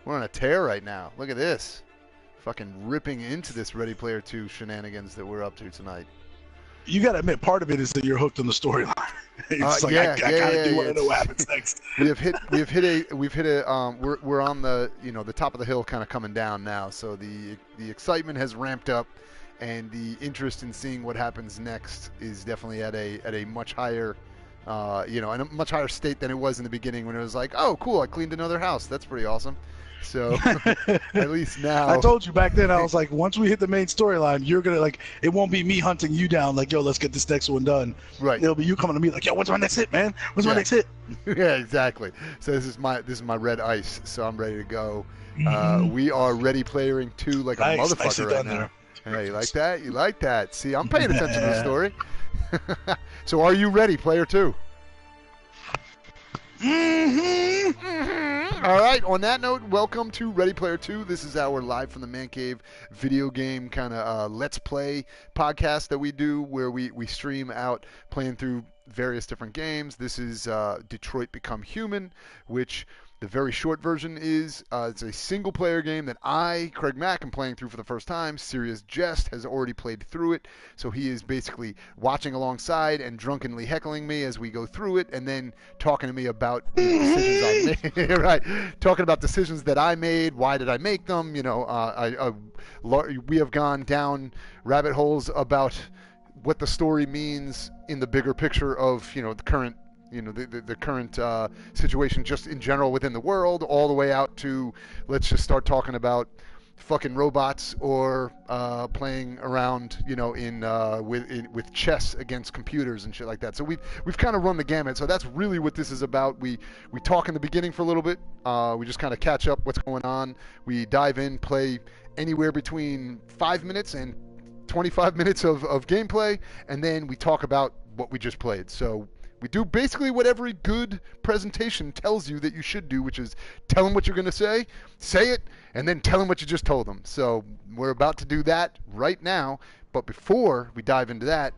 We're on a tear right now. Look at this. Fucking ripping into this Ready Player 2 shenanigans that we're up to tonight. You got to admit, part of it is that you're hooked on the storyline. It's like yeah, I kind of do want to know what happens next. We've hit a we're on the the top of the hill kind of coming down now. So the excitement has ramped up, and the interest in seeing what happens next is definitely at a much higher in a much higher state than it was in the beginning when it was like, oh cool, I cleaned another house. That's pretty awesome. So at least now. I told you back then, I was like, once we hit the main storyline, you're going to like, it won't be me hunting you down like, yo, let's get this next one done. Right. It'll be you coming to me like, yo, what's my next hit, man? What's my next hit? Yeah, exactly. So this is my red ice, so I'm ready to go. We are ready playing 2 like a motherfucker right now. Hey, you like that? You like that? See, I'm paying attention to the story. So are you ready, player 2? All right, on that note, welcome to Ready Player 2. This is our live from the man cave video game kind of let's play podcast that we do where we stream out playing through various different games. This is Detroit Become Human, which the very short version is it's a single player game that I, CraigMakk, am playing through for the first time. Serious Jest has already played through it, so he is basically watching alongside and drunkenly heckling me as we go through it, and then talking to me about the decisions I made. Right, talking about decisions that I made. Why did I make them? We have gone down rabbit holes about what the story means in the bigger picture of the current. The current situation just in general within the world, all the way out to let's just start talking about fucking robots or playing around, with chess against computers and shit like that. So we've kind of run the gamut. So that's really what this is about. We talk in the beginning for a little bit. We just kind of catch up what's going on. We dive in, play anywhere between 5 minutes and 25 minutes of gameplay, and then we talk about what we just played. So we do basically what every good presentation tells you that you should do, which is tell them what you're going to say it, and then tell them what you just told them. So we're about to do that right now. But before we dive into that,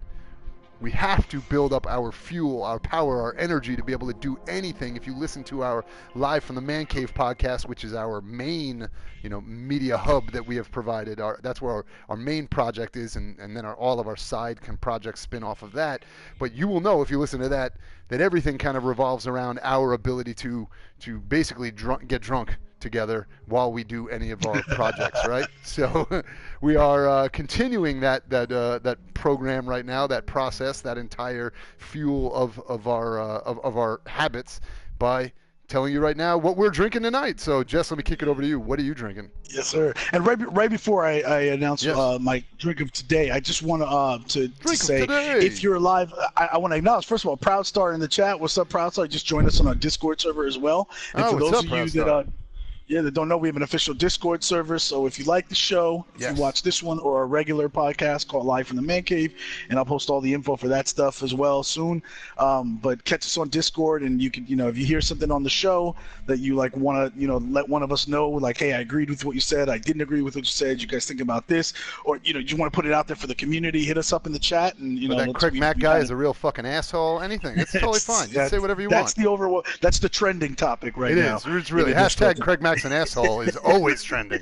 we have to build up our fuel, our power, our energy to be able to do anything. If you listen to our Live from the Man Cave podcast, which is our main, media hub that we have provided, that's where our main project is, and then all of our side projects spin off of that. But you will know if you listen to that everything kind of revolves around our ability to basically get drunk together while we do any of our projects, right? So we are continuing that program right now, that process, that entire fuel of our habits by telling you right now what we're drinking tonight. So Jess, let me kick it over to you. What are you drinking? Yes, sir. And right before I announce my drink of today, I just want to say, if you're live, I want to acknowledge, first of all, Proud Star in the chat. What's up, Proud Star? Just joined us on our Discord server as well. And for those of you that don't know, we have an official Discord server. So if you like the show, if you watch this one or a regular podcast called Live from the Man Cave, and I'll post all the info for that stuff as well soon. But catch us on Discord, and you can, if you hear something on the show that you like want to, let one of us know, like, hey, I agreed with what you said, I didn't agree with what you said, you guys think about this, or you want to put it out there for the community, hit us up in the chat, and that CraigMakk guy is a real fucking asshole. Anything, it's totally fine. You can say whatever you want. That's the trending topic right now. It is. It's really hashtag CraigMakk's an asshole is always trending.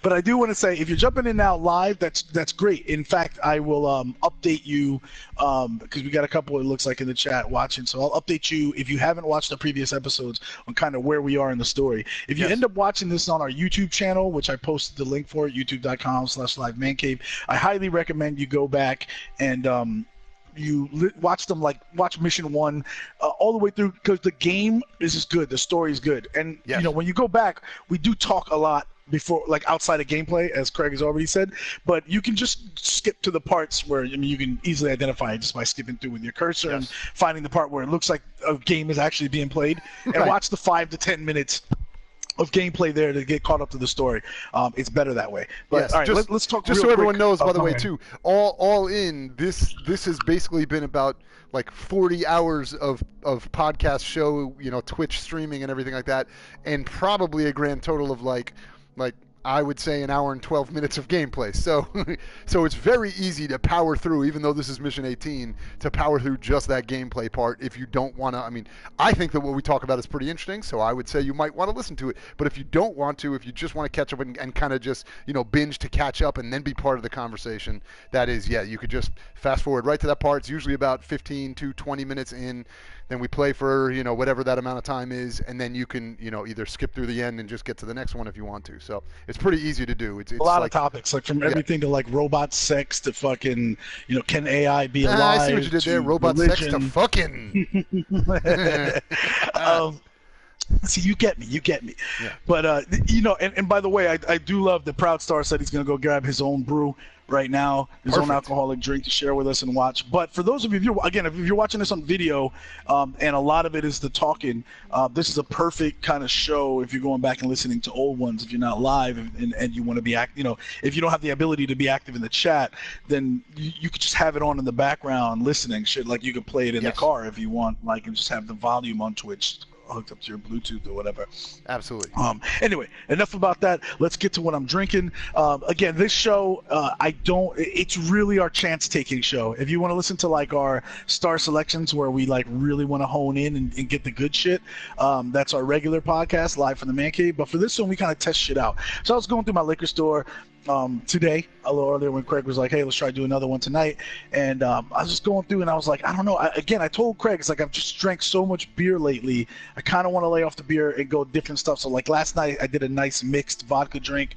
But I do want to say, if you're jumping in now live, that's great. In fact, I will update you because we got a couple, it looks like, in the chat watching. So I'll update you if you haven't watched the previous episodes on kind of where we are in the story. If you end up watching this on our YouTube channel, which I posted the link for, youtube.com/livemancave, I highly recommend you go back and you watch mission 1 all the way through, because the game is just good, the story is good, and when you go back, we do talk a lot before, like outside of gameplay, as Craig has already said, but you can just skip to the parts where you can easily identify it just by skipping through with your cursor and finding the part where it looks like a game is actually being played, and watch the 5 to 10 minutes of gameplay there to get caught up to the story. It's better that way. But all right, let's talk. Just so everyone knows, by the way, too, all in this has basically been about like 40 hours of podcast show, Twitch streaming and everything like that, and probably a grand total of like I would say an hour and 12 minutes of gameplay. So, so it's very easy to power through, even though this is mission 18, to power through just that gameplay part if you don't want to. I mean, I think that what we talk about is pretty interesting, so I would say you might want to listen to it. But if you don't want to, if you just want to catch up and kind of just, binge to catch up and then be part of the conversation, that is, yeah, you could just fast forward right to that part. It's usually about 15 to 20 minutes in. Then we play for, whatever that amount of time is, and then you can, either skip through the end and just get to the next one if you want to. So it's pretty easy to do. It's a lot like, of topics, like from everything to like robot sex to fucking, can AI be alive? I see what you did there. Robot religion. Sex to fucking. See, you get me. Yeah. But, and by the way, I do love that Proud Star said he's going to go grab his own brew right now, his own alcoholic drink to share with us and watch. But for those of you, if you're watching this on video, and a lot of it is the talking, this is a perfect kind of show if you're going back and listening to old ones. If you're not live and you want to be if you don't have the ability to be active in the chat, then you could just have it on in the background listening. Shit, like you could play it in the car if you want, like, and just have the volume on Twitch hooked up to your Bluetooth or whatever. Absolutely. Anyway, enough about that. Let's get to what I'm drinking. Again, this show, it's really our chance-taking show. If you want to listen to like our star selections where we like really want to hone in and get the good shit, that's our regular podcast, Live from the Man Cave. But for this one, we kind of test shit out. So I was going through my liquor store today, a little earlier, when Craig was like, hey, let's try to do another one tonight. And I was just going through and I was like, I don't know. I told Craig, it's like I've just drank so much beer lately. I kind of want to lay off the beer and go different stuff. So like last night I did a nice mixed vodka drink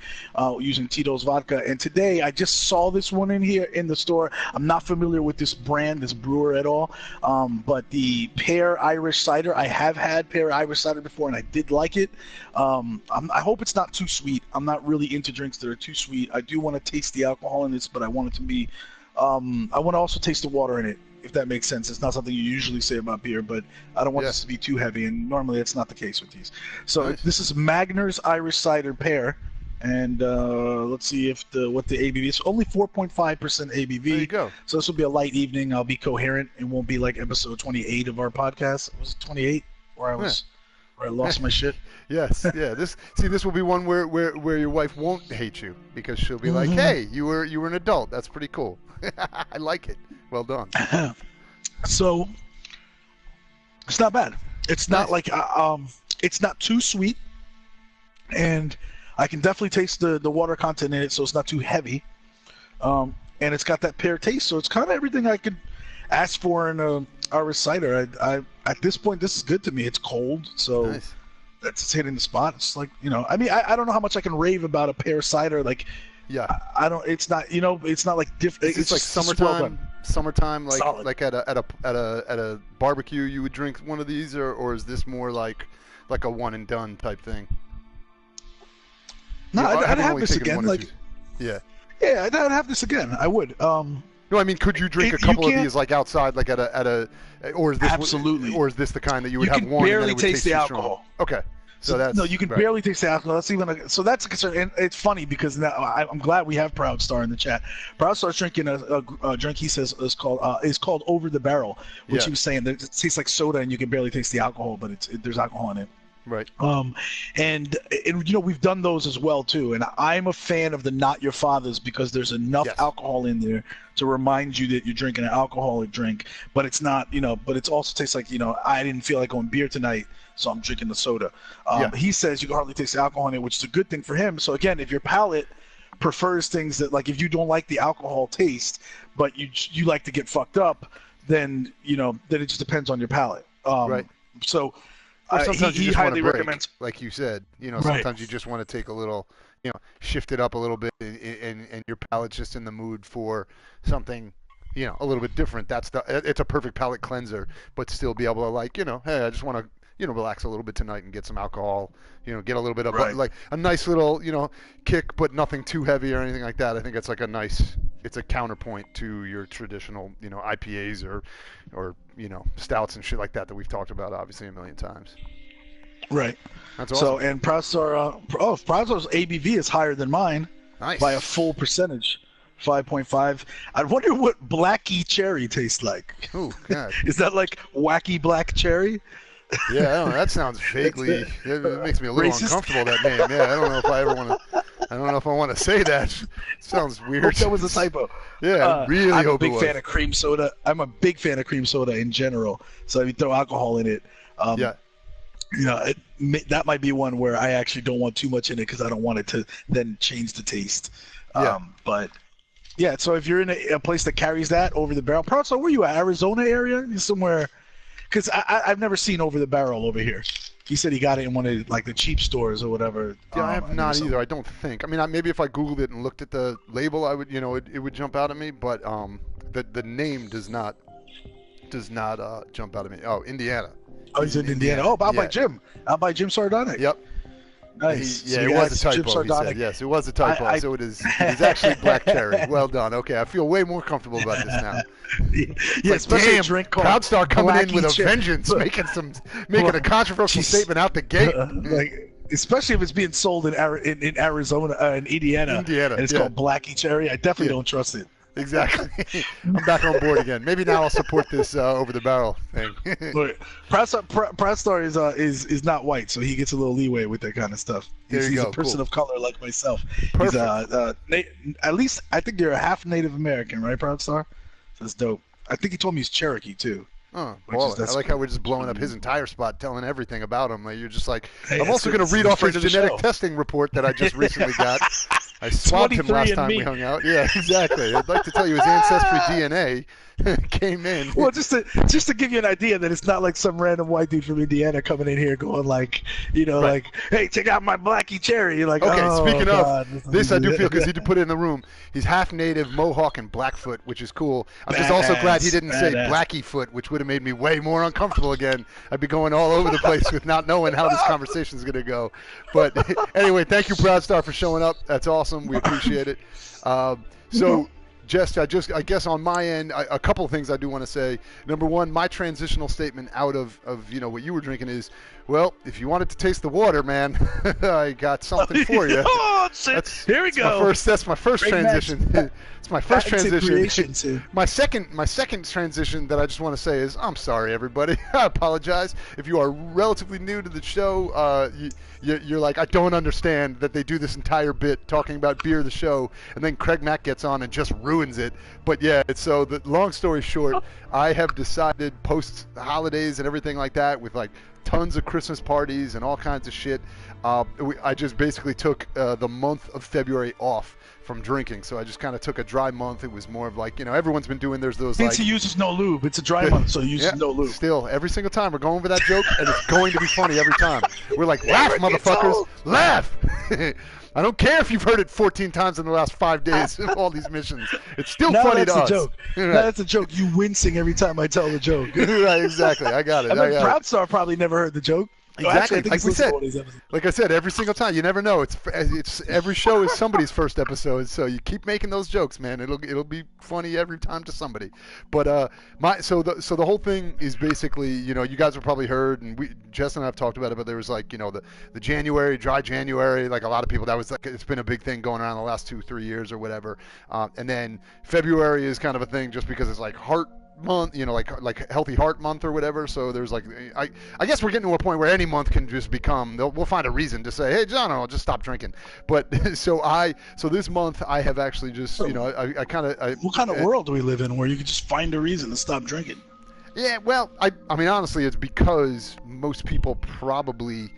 using Tito's vodka. And today I just saw this one in here in the store. I'm not familiar with this brand, this brewer at all. But the Pear Irish Cider, I have had Pear Irish Cider before and I did like it. I hope it's not too sweet. I'm not really into drinks that are too sweet. I do want to taste the alcohol in this, but I want it to be, I want to also taste the water in it, if that makes sense. It's not something you usually say about beer, but I don't want this to be too heavy, and normally it's not the case with these. So This is Magner's Irish Cider Pear, and let's see what the ABV is. Only 4.5% ABV. There you go. So this will be a light evening. I'll be coherent. It won't be like episode 28 of our podcast. Was it 28? Where I lost my shit. Yes, yeah. This will be one where your wife won't hate you because she'll be like, "Hey, you were an adult. That's pretty cool. I like it. Well done." So it's not bad. It's not like it's not too sweet, and I can definitely taste the water content in it, so it's not too heavy. And it's got that pear taste, so it's kind of everything I could ask for in a Irish cider. I at this point, this is good to me. It's cold, so that's hitting the spot. It's like, I mean, I don't know how much I can rave about a pear cider. Like, I don't. It's not, it's not like different. It's like summertime, like solid. Like at a barbecue, you would drink one of these, or is this more like a one and done type thing? No, I'd have this again. Like, yeah, I'd have this again. I would. No, I mean, could you drink a couple of these like outside, like at a, or is this absolutely, or is this the kind that you would have one? You can barely taste the alcohol. Okay, so that's no, you can barely taste the alcohol. That's even so that's a concern, and it's funny because now I'm glad we have Proud Star in the chat. Proud Star's drinking a drink he says is called Over the Barrel, which he was saying that it tastes like soda and you can barely taste the alcohol, but there's alcohol in it. Right. And we've done those as well too. And I'm a fan of the Not Your Father's because there's enough alcohol in there to remind you that you're drinking an alcoholic drink, but it's not, but it also tastes like, I didn't feel like going beer tonight, so I'm drinking the soda. He says you can hardly taste the alcohol in it, which is a good thing for him. So again, if your palate prefers things that, like, if you don't like the alcohol taste, but you like to get fucked up, then, then it just depends on your palate. Right. So sometimes he you just highly want to break, recommends, like you said. Sometimes you just want to take a little, shift it up a little bit, and your palate's just in the mood for something, a little bit different. It's a perfect palate cleanser, but still be able to, like, hey, I just want to, relax a little bit tonight and get some alcohol, get a little bit of like a nice little, kick, but nothing too heavy or anything like that. I think it's like it's a counterpoint to your traditional, IPAs or stouts and shit like that we've talked about obviously a million times. Right. That's awesome. So, and Proud Star's ABV is higher than mine by a full percentage. 5.5. I wonder what Blackie Cherry tastes like. Oh, God. Is that like wacky black cherry? Yeah, I don't know. That sounds vaguely. It makes me a little uncomfortable, that name. Yeah, I don't know if I ever want to I don't know if I want to say that. Sounds weird. Hope that was a typo. Yeah, I really I'm a hope it big was. fan of cream soda. I'm a big fan of cream soda in general. So if you throw alcohol in it, Yeah. That might be one where I actually don't want too much in it because I don't want it to then change the taste. Yeah. But yeah, so if you're in a place that carries that over the barrel, so where you at? Arizona area? Somewhere? Because I've never seen over the barrel over here. He said he got it in one of like the cheap stores or whatever. Yeah, I have not either. I don't think. I mean, maybe if I Googled it and looked at the label, I would, it would jump out at me. But the name does not jump out at me. Oh, Indiana. Oh, he's in Indiana. Oh, out by Jim. Out by Jim Sardonic. Yep. Nice. Yeah, it was a typo. He said. Yes, it was a typo. So it is actually black cherry. Well done. Okay, I feel way more comfortable about this now. Yeah, especially damn, a drink called Proudstar coming in with a Blackie vengeance, making a controversial statement out the gate. Especially if it's being sold in Arizona, in Indiana, and it's called Blackie Cherry. I definitely don't trust it. Exactly. I'm back on board again. Maybe now I'll support this over the barrel thing. Look, Proudstar is not white, so he gets a little leeway with that kind of stuff. He's a person of color like myself. Perfect. He's at least I think you're a half Native American, right, Proudstar? So that's dope. I think he told me he's Cherokee too. Oh, well, I like how we're just blowing up his entire spot, telling everything about him. You're just like, hey, I'm also going to read off his genetic testing report that I just recently got. I swabbed him last time we hung out. Yeah, exactly. I'd like to tell you his ancestry DNA came in. Well, just to give you an idea that it's not like some random white dude from Indiana coming in here going like, like, hey, check out my Blackie Cherry. You're like, okay, oh, speaking God. Of this, I do feel because he did put it in the room. He's half native, Mohawk, and Blackfoot, which is cool. I'm just also glad he didn't say Blackie Foot, which would have made me way more uncomfortable again. I'd be going all over the place with not knowing how this conversation is going to go. But anyway, thank you, Proudstar, for showing up. That's awesome. We appreciate it. So, Jest, I guess on my end, a couple of things I do want to say. Number one, my transitional statement out of what you were drinking is, well, if you wanted to taste the water, man, I got something for you. Here we go. That's my first transition. It's my first transition. My second transition that I just want to say is, I'm sorry, everybody. I apologize. If you are relatively new to the show, you're like, I don't understand that they do this entire bit talking about beer the show, and then CraigMakk gets on and just ruins it. But yeah, so the long story short, I have decided post holidays and everything like that, with like tons of Christmas parties and all kinds of shit, I just basically took the month of February off from drinking. So I just kind of took a dry month. It was more of like, everyone's been doing, there's those Since he uses no lube, it's a dry month, so he uses no lube. Still, every single time we're going over that joke, and it's going to be funny every time. We're like, laugh, motherfuckers, laugh! I don't care if you've heard it 14 times in the last 5 days of all these missions. It's still funny to us. Joke. Right. No, that's a joke. You wincing every time I tell the joke. Right, exactly. I got it. I mean, Proudstar probably never heard the joke. Exactly. Actually, like we said, like I said, every single time, you never know. It's every show is somebody's first episode, so you keep making those jokes, man. It'll be funny every time to somebody. But so the whole thing is basically, you guys have probably heard, and Jess and I have talked about it, but there was like, the January, dry January, like a lot of people, that was like, it's been a big thing going around the last 2-3 years or whatever. And then February is kind of a thing just because it's like heart month, like healthy heart month or whatever. So there's like, I guess we're getting to a point where any month can just become, we'll find a reason to say, hey, John, I'll just stop drinking. But so this month I have actually just, I kind of. What kind of world do we live in where you can just find a reason to stop drinking? Yeah, well, I mean, honestly, it's because most people probably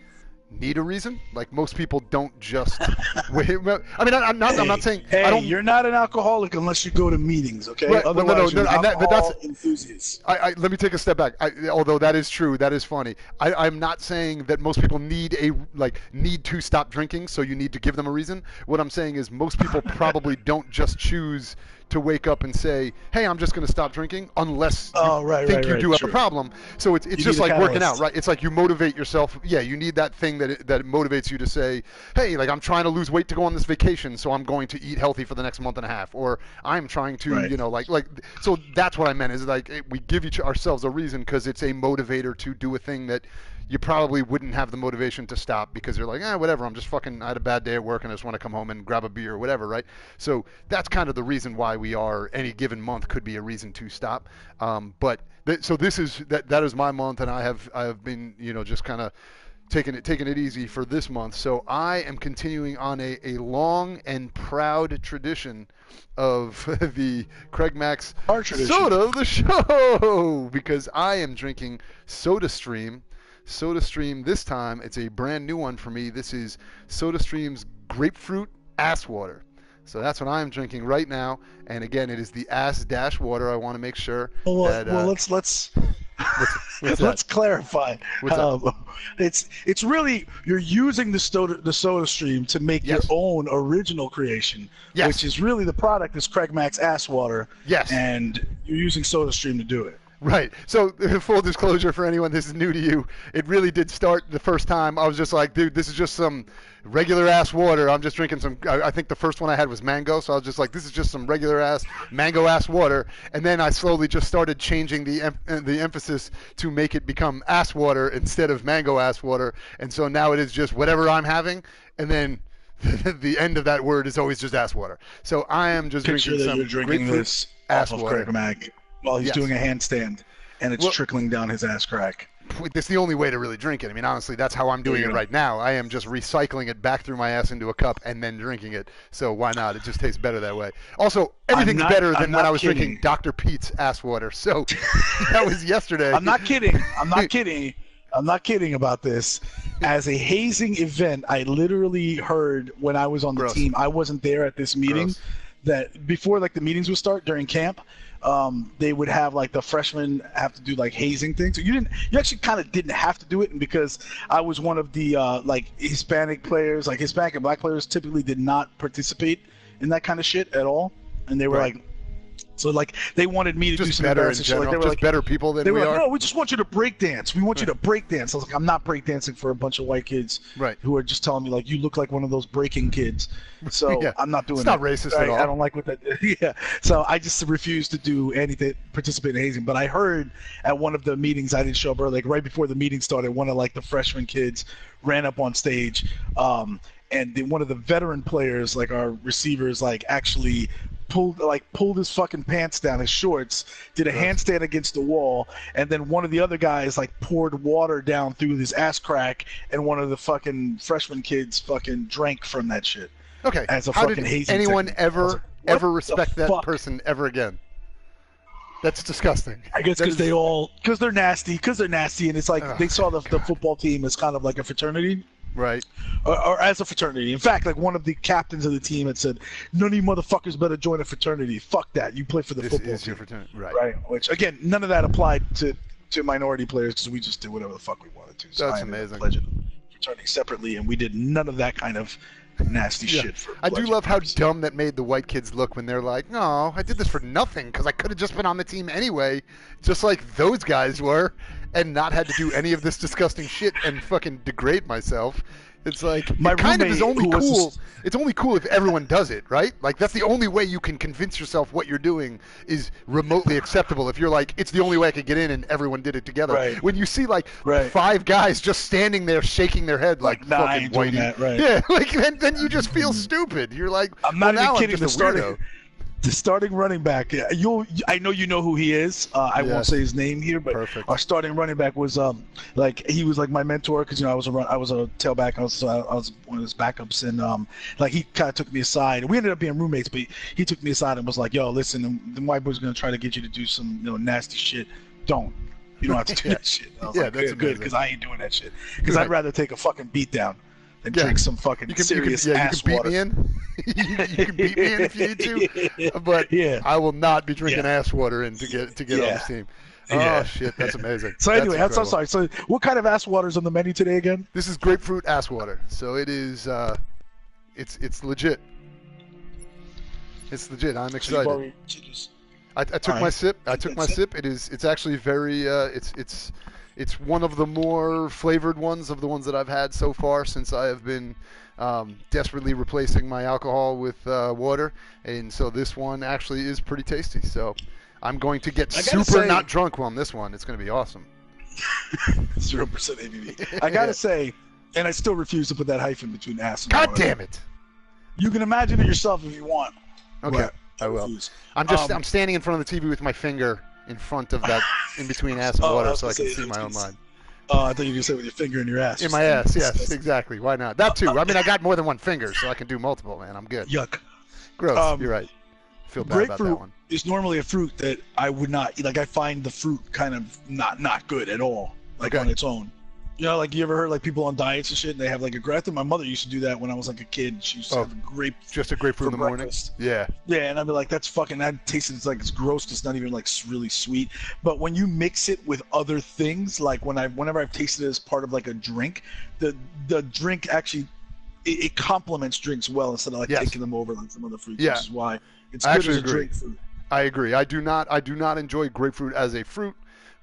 need a reason. Like, most people don't just I mean, I'm not saying you're not an alcoholic unless you go to meetings, okay? Right. Otherwise, you're an alcohol enthusiast. Let me take a step back. Although that is true, that is funny. I'm not saying that most people need to stop drinking, so you need to give them a reason. What I'm saying is most people probably don't just choose to wake up and say, hey, I'm just going to stop drinking, unless you think you do have a problem. So it's just like working out, right? It's like you motivate yourself. Yeah, you need that thing that motivates you to say, hey, like, I'm trying to lose weight to go on this vacation, so I'm going to eat healthy for the next month and a half. Or I'm trying to, so that's what I meant, is like we give ourselves a reason because it's a motivator to do a thing that you probably wouldn't have the motivation to stop because you're like, whatever, I had a bad day at work and I just want to come home and grab a beer or whatever, right? So that's kind of the reason why we are, any given month could be a reason to stop. So this is, that is my month, and I have been, just kind of taking it easy for this month. So I am continuing on a long and proud tradition of the CraigMakk's Our tradition. Soda of the Show, because I am drinking SodaStream. SodaStream this time, it's a brand new one for me. This is SodaStream's Grapefruit Ass Water. So that's what I'm drinking right now. And again, it is the ass dash water. I want to make sure that... Well, let's let's clarify. What's that? It's really, you're using the soda stream to make your own original creation, which is really the product is CraigMakk's ass water. Yes. And you're using SodaStream to do it. Right. So full disclosure for anyone, this is new to you. It really did start the first time. I was just like, dude, this is just some regular ass water. I'm just drinking some. I think the first one I had was mango, so I was just like, this is just some regular ass mango ass water. And then I slowly just started changing the emphasis to make it become ass water instead of mango ass water. And so now it is just whatever I'm having, and then the end of that word is always just ass water. So I am just drinking some you're drinking this ass off of water. CraigMakk while he's doing a handstand, and it's trickling down his ass crack. That's the only way to really drink it. I mean, honestly, that's how I'm doing it right now. I am just recycling it back through my ass into a cup and then drinking it. So why not? It just tastes better that way. Also, everything's better than when I was drinking Dr. Pete's ass water. So that was yesterday. I'm not kidding. I'm not kidding. I'm not kidding about this. As a hazing event, I literally heard when I was on the team, I wasn't there at this meeting, that before like the meetings would start during camp, they would have like the freshmen have to do like hazing things. So you actually kind of didn't have to do it, and because I was one of the like Hispanic players, like Hispanic and Black players typically did not participate in that kind of shit at all, and they were like, so like they wanted me to do some better in shit. general, Like, they were just like, better people than they were we like, are. no, we just want you to break dance. We want you to break dance. I was like, I'm not break dancing for a bunch of white kids who are just telling me like you look like one of those breaking kids. So I'm not doing that. It's not racist at all. I don't like what that. Yeah. So I just refused to do anything, participate in hazing. But I heard at one of the meetings, I didn't show up early, like right before the meeting started, one of like the freshman kids ran up on stage, and one of the veteran players, like our receivers, like actually pulled his fucking pants down, his shorts, did a handstand against the wall, and then one of the other guys like poured water down through his ass crack, and one of the fucking freshman kids fucking drank from that shit. Okay. As a How fucking did hazing anyone technique. ever respect that person ever again? That's disgusting. I guess because they're nasty, and it's like they saw the football team as kind of like a fraternity. Right. Or as a fraternity. In fact, like one of the captains of the team had said, none of you motherfuckers better join a fraternity. Fuck that. You play for the football team. Your fraternity. Right. Which, again, none of that applied to minority players because we just did whatever the fuck we wanted to. So that's amazing. amazing. Fraternity separately, and we did none of that kind of nasty shit. I do love how dumb that made the white kids look when they're like, no, I did this for nothing because I could have just been on the team anyway, just like those guys were, and not had to do any of this disgusting shit and fucking degrade myself. It's like, it kind of is only cool. It's only cool if everyone does it, right? Like, that's the only way you can convince yourself what you're doing is remotely acceptable. If you're like, it's the only way I could get in and everyone did it together. Right. When you see, like, 5 guys just standing there shaking their head like nah, fucking doing whitey. that, right. Yeah, like, then you just feel stupid. You're like, I'm not even kidding. The starting running back, I know you know who he is. I won't say his name here, but our starting running back was like he was like my mentor because I was a tailback. I was one of his backups, and like he kind of took me aside. We ended up being roommates, but he took me aside and was like, "Yo, listen, the white boy's gonna try to get you to do some nasty shit. Don't. You don't have to do that shit." I was like, that's good because I ain't doing that shit. Because I'd rather take a fucking beat down than drink some fucking serious ass water. You can beat me in if you need to, but I will not be drinking ass water in to get on this team. Oh shit, that's amazing. So anyway, I'm so sorry. So what kind of ass water is on the menu today again? This is grapefruit ass water. So it is, it's legit. It's legit. I'm excited. I took my sip. It's actually very. It's one of the more flavored ones of the ones that I've had so far since I have been desperately replacing my alcohol with water, and so this one actually is pretty tasty. So I'm going to get super not drunk on this one. It's going to be awesome. 0% ABV. I gotta say, and I still refuse to put that hyphen between ass and God water. damn it! You can imagine it yourself if you want. Okay, I will. I'm standing in front of the TV with my finger in front of that, in between ass and water, so I can see my own line. Oh, I thought you were gonna say with your finger in your ass. In my ass, yes, exactly. Why not? That too. I mean, I got more than one finger, so I can do multiple, man. I'm good. Yuck. Gross. You're right. Feel bad about that Grapefruit one. is normally a fruit that I would not eat. Like, I find the fruit kind of not good at all, like on its own. You know, like, you ever heard like people on diets and shit, and they have like a grapefruit? My mother used to do that when I was like a kid. She used to have a just a grapefruit in the morning. Yeah. Yeah, and I'd be like, that's fucking. That tastes like it's gross. 'Cause it's not even like really sweet. But when you mix it with other things, like whenever I've tasted it as part of like a drink, the drink actually it complements drinks well instead of like taking them over like some other fruits. Yeah. Which is why it's good as a drink fruit. I agree. I do not enjoy grapefruit as a fruit,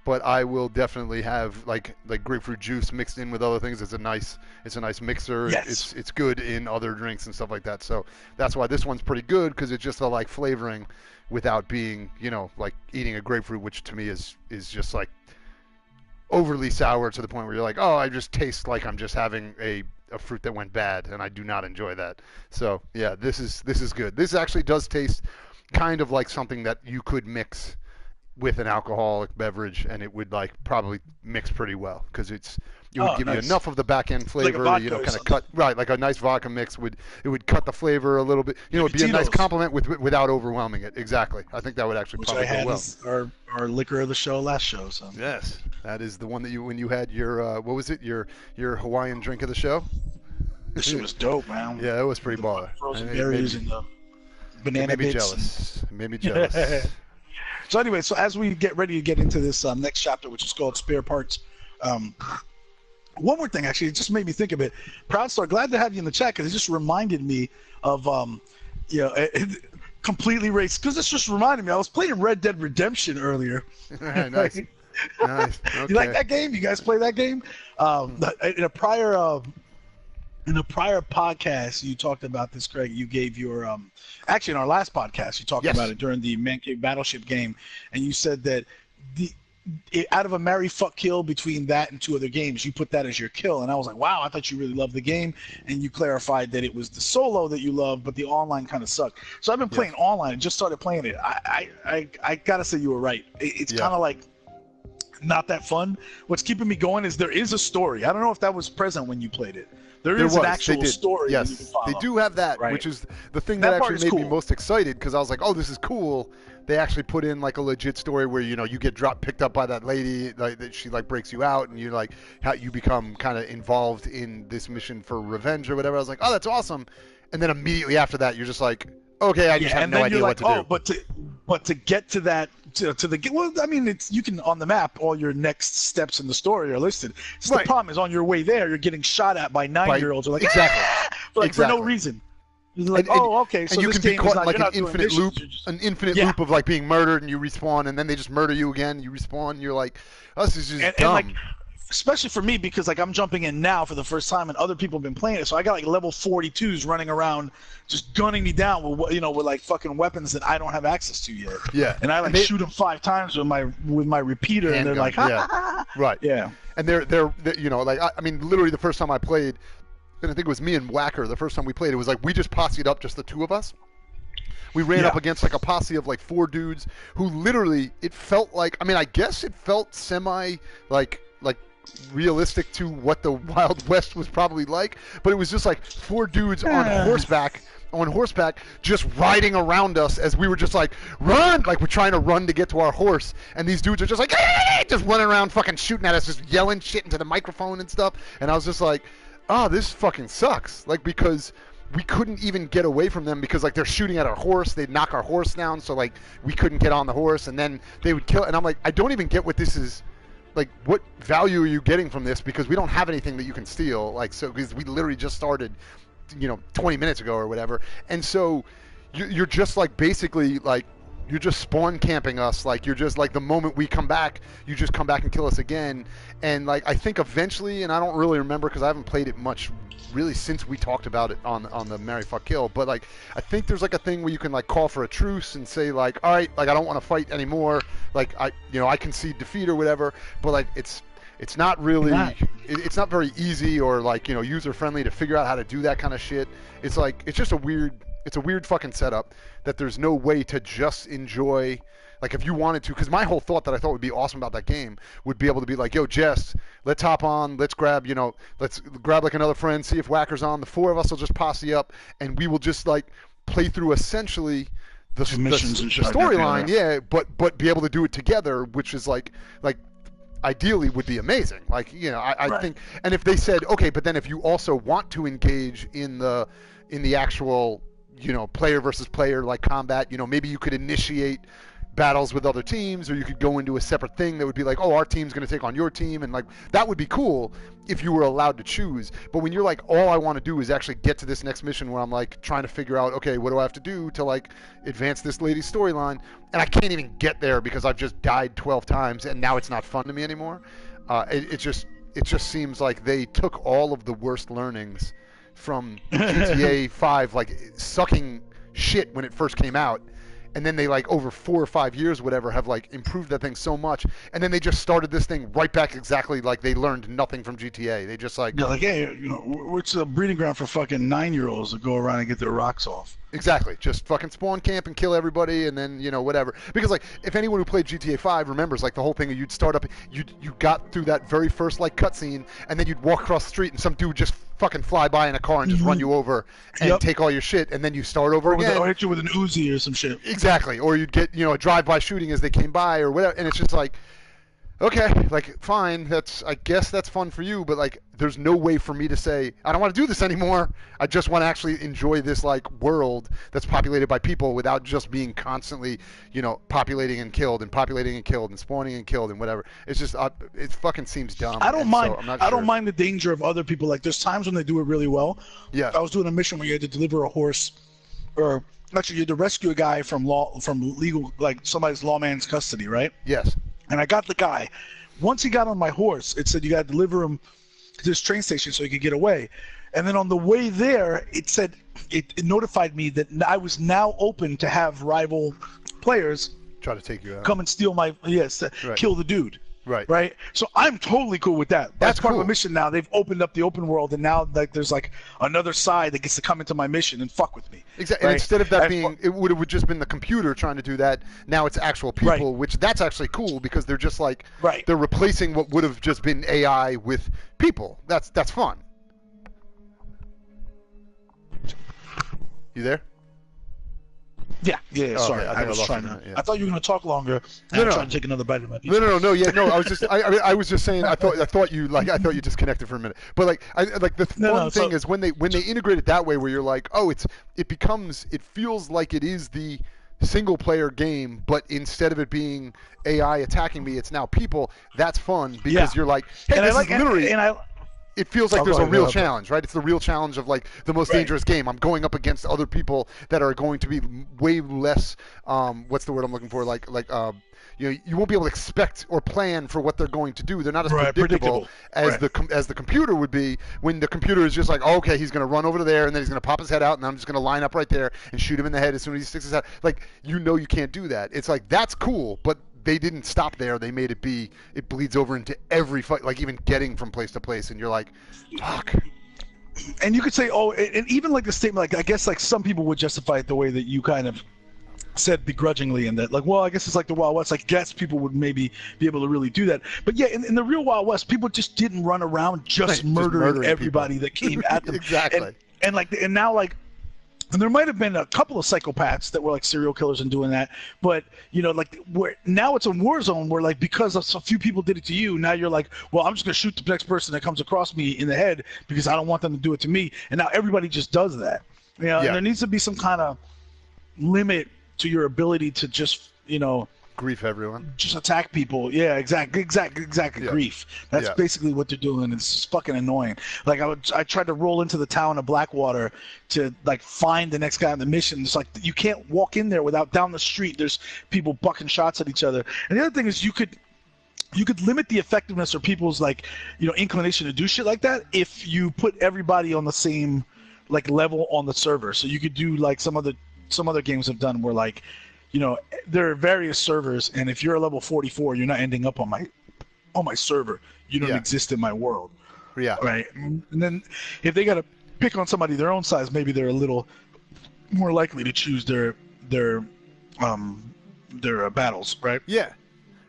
but I will definitely have like grapefruit juice mixed in with other things. It's a nice mixer. Yes. It's good in other drinks and stuff like that. So that's why this one's pretty good, because it's just a like flavoring without being, you know, like eating a grapefruit, which to me is just like overly sour to the point where you're like, oh, I just taste like I'm just having a fruit that went bad, and I do not enjoy that. So yeah, this is good. This actually does taste kind of like something that you could mix with an alcoholic beverage, and it would like probably mix pretty well, because it would give you enough of the back end flavor, like you know, kind of cut like a nice vodka mix would cut the flavor a little bit. You know, it'd be a nice complement without overwhelming it. Exactly. I think that would actually probably go well. Which I had our liquor of the show last show. So yes, that is the one that when you had your what was it, your Hawaiian drink of the show. This shit was dope, man. Yeah, it was pretty baller. Frozen berries and the banana bits. It made me jealous. So anyway, so as we get ready to get into this next chapter, which is called Spare Parts, one more thing, actually, it just made me think of it. Proud Star, glad to have you in the chat, because it just reminded me of, completely racist, because it's just reminded me, I was playing Red Dead Redemption earlier. Nice. Nice. Okay. You like that game? You guys play that game? In a prior podcast, you talked about this, Craig. You gave your actually in our last podcast, you talked about it during the Man Cave Battleship game, and you said that out of a marry, fuck, kill between that and two other games, you put that as your kill. And I was like, wow, I thought you really loved the game. And you clarified that it was the solo that you loved, but the online kind of sucked. So I've been playing online and just started playing it. I gotta say you were right. It's kind of like not that fun. What's keeping me going is there is a story. I don't know if that was present when you played it. There is an actual story. Yes, you can follow. They do have that, which is the thing that actually made me most excited, because I was like, oh, this is cool. They actually put in like a legit story where, you know, you get picked up by that lady, like that she like breaks you out, and you like how you become kind of involved in this mission for revenge or whatever. I was like, oh, that's awesome. And then immediately after that, you're just like, okay, I just have no idea what to do. But to get to that, well, I mean, you can on the map, all your next steps in the story are listed. So the problem is on your way there, you're getting shot at by 9-year-olds. Or like for no reason. Like, okay, so and you this can be game caught is in like an infinite loop, loop of like being murdered, and you respawn, and then they just murder you again. You respawn, and you're like, oh, this is just dumb. And like, especially for me, because like I'm jumping in now for the first time, and other people have been playing it, so I got like level 42s running around, just gunning me down with with like fucking weapons that I don't have access to yet. Yeah. And I shoot them 5 times with my repeater, and they're like, right. Yeah. And they're you know, like I mean, literally the first time I played, and I think it was me and Whacker. The first time we played, it was like we just posseed up, just the two of us. We ran up against like a posse of like 4 dudes who literally, it felt like, I mean, I guess it felt semi like realistic to what the Wild West was probably like, but it was just like 4 dudes on horseback just riding around us as we were just like, run, like we're trying to run to get to our horse, and these dudes are just like, just running around fucking shooting at us, just yelling shit into the microphone and stuff. And I was just like, oh, this fucking sucks, like, because we couldn't even get away from them, because like they're shooting at our horse, they'd knock our horse down, so like we couldn't get on the horse, and then they would kill. And I'm like, I don't even get what this is. Like, what value are you getting from this? Because we don't have anything that you can steal. Like, so, because we literally just started, 20 minutes ago or whatever. And so you're just like, basically like, you're just spawn camping us. Like, you're just like, the moment we come back, you just come back and kill us again. And like, I think eventually, and I don't really remember because I haven't played it much really since we talked about it on the Marry Fuck Kill, but like I think there's like a thing where you can like call for a truce and say like, all right, like I don't want to fight anymore, like I concede defeat or whatever, but like it's not really it's not very easy or like user friendly to figure out how to do that kind of shit. It's like it's a weird fucking setup that there's no way to just enjoy Like if you wanted to, because my whole thought that I thought would be awesome about that game would be able to be like, yo, Jess, let's hop on, let's grab like another friend, see if Whacker's on. The four of us will just posse up, and we will just like play through essentially the missions and shit like that, storyline, but be able to do it together, which is like ideally would be amazing. Like, you know, I Right. think, and if they said, okay, but then if you also want to engage in the actual, you know, player versus player like combat, you know, maybe you could initiate battles with other teams, or you could go into a separate thing that would be like, oh, our team's going to take on your team, and like that would be cool if you were allowed to choose. But when you're like, all I want to do is actually get to this next mission where I'm like trying to figure out, okay, what do I have to do to like advance this lady's storyline, and I can't even get there because I've just died 12 times and now it's not fun to me anymore. It just seems like they took all of the worst learnings from GTA 5, like sucking shit when it first came out, and then they like over 4 or 5 years, whatever, have like improved that thing so much, and then they just started this thing right back exactly like they learned nothing from GTA. They just like, Yeah, like, hey, you know, it's a breeding ground for fucking 9-year-olds to go around and get their rocks off. exactly, just fucking spawn camp and kill everybody, and then, you know, whatever. Because like if anyone who played GTA 5 remembers, like the whole thing, you'd start up, you got through that very first like cutscene, and then you'd walk across the street and some dude just fucking fly by in a car and just run you over and take all your shit, and then you start over again. Or hit you with an Uzi or some shit. Exactly. Or you'd get, you know, a drive-by shooting as they came by or whatever, and it's just like, okay, like fine, I guess that's fun for you, but like there's no way for me to say I don't want to do this anymore. I just want to actually enjoy this like world that's populated by people without just being constantly, you know, populating and killed and spawning and killed and whatever. It's just it fucking seems dumb. I don't mind. So I don't mind the danger of other people. Like there's times when they do it really well. Yeah. I was doing a mission where you had to deliver a horse, or actually you had to rescue a guy from legal, like somebody's lawman's custody, right? Yes. And I got the guy. Once he got on my horse, it said you got to deliver him to this train station so he could get away. And then on the way there, it said it notified me that I was now open to have rival players Try to take you out. come and steal my kill the dude. Right. So I'm totally cool with that. That's part of a mission now. They've opened up the open world, and now like there's like another side that gets to come into my mission and fuck with me. Exactly. Right? And instead of that being, it would have just been the computer trying to do that. Now it's actual people, which that's actually cool because they're just like they're replacing what would have just been AI with people. That's fun. You there? Yeah. Sorry, okay. I was trying to. I thought you were going to talk longer. No. I'm trying to take another bite of my pizza. No. I was just, I was just saying. I thought you disconnected for a minute. But like, the fun thing is when they integrate it that way, where you're like, oh, it feels like it is the single player game, but instead of it being AI attacking me, it's now people. That's fun because you're like, hey, this is literally. It feels like there's a real challenge, right? It's the real challenge of like the most dangerous game. I'm going up against other people that are going to be way less. What's the word I'm looking for? Like you know, you won't be able to expect or plan for what they're going to do. They're not as predictable as the computer would be. When the computer is just like, oh, okay, he's going to run over to there, and then he's going to pop his head out, and I'm just going to line up right there and shoot him in the head as soon as he sticks his head. Like, you know, you can't do that. It's like that's cool, but they didn't stop there. They made it be. It bleeds over into every fight, like even getting from place to place, and you're like, fuck. And you could say, oh, and even like the statement, like I guess like some people would justify it the way that you kind of said begrudgingly, and that like, well, I guess it's like the Wild West. I guess people would maybe be able to really do that. But yeah, in the real Wild West, people just didn't run around just murdering everybody that came at them. Exactly. And now like. And there might have been a couple of psychopaths that were like serial killers and doing that, but you know, like where now it's a war zone where like because a few people did it to you, now you're like, well, I'm just gonna shoot the next person that comes across me in the head because I don't want them to do it to me. And now everybody just does that. You know, and there needs to be some kind of limit to your ability to just, you know, grief everyone. Just attack people. Yeah, exactly. Grief. That's basically what they're doing. It's just fucking annoying. Like I tried to roll into the town of Blackwater to like find the next guy on the mission. It's like you can't walk in there without down the street. There's people bucking shots at each other. And the other thing is you could limit the effectiveness or people's like, you know, inclination to do shit like that if you put everybody on the same like level on the server. So you could do like some other games have done where like, you know, there are various servers, and if you're a level 44, you're not ending up on my server. You don't exist in my world. Yeah. Right. And then if they got to pick on somebody their own size, maybe they're a little more likely to choose their battles, right? Yeah.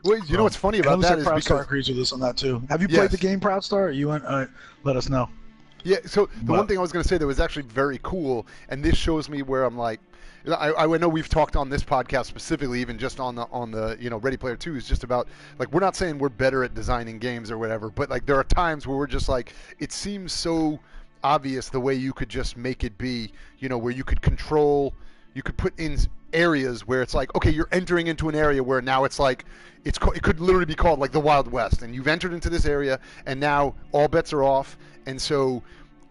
Well, you know what's funny about that is Proudstar because agrees with us on that too. Have you played the game Proudstar? You want let us know. Yeah. So the one thing I was going to say that was actually very cool, and this shows me where I'm like, I know we've talked on this podcast specifically, even just on the Ready Player 2 is just about like, we're not saying we're better at designing games or whatever, but like there are times where we're just like, it seems so obvious the way you could just make it be, where you could put in areas where it's like, okay, you're entering into an area where now it's like, it could literally be called like the Wild West, and you've entered into this area, and now all bets are off, and so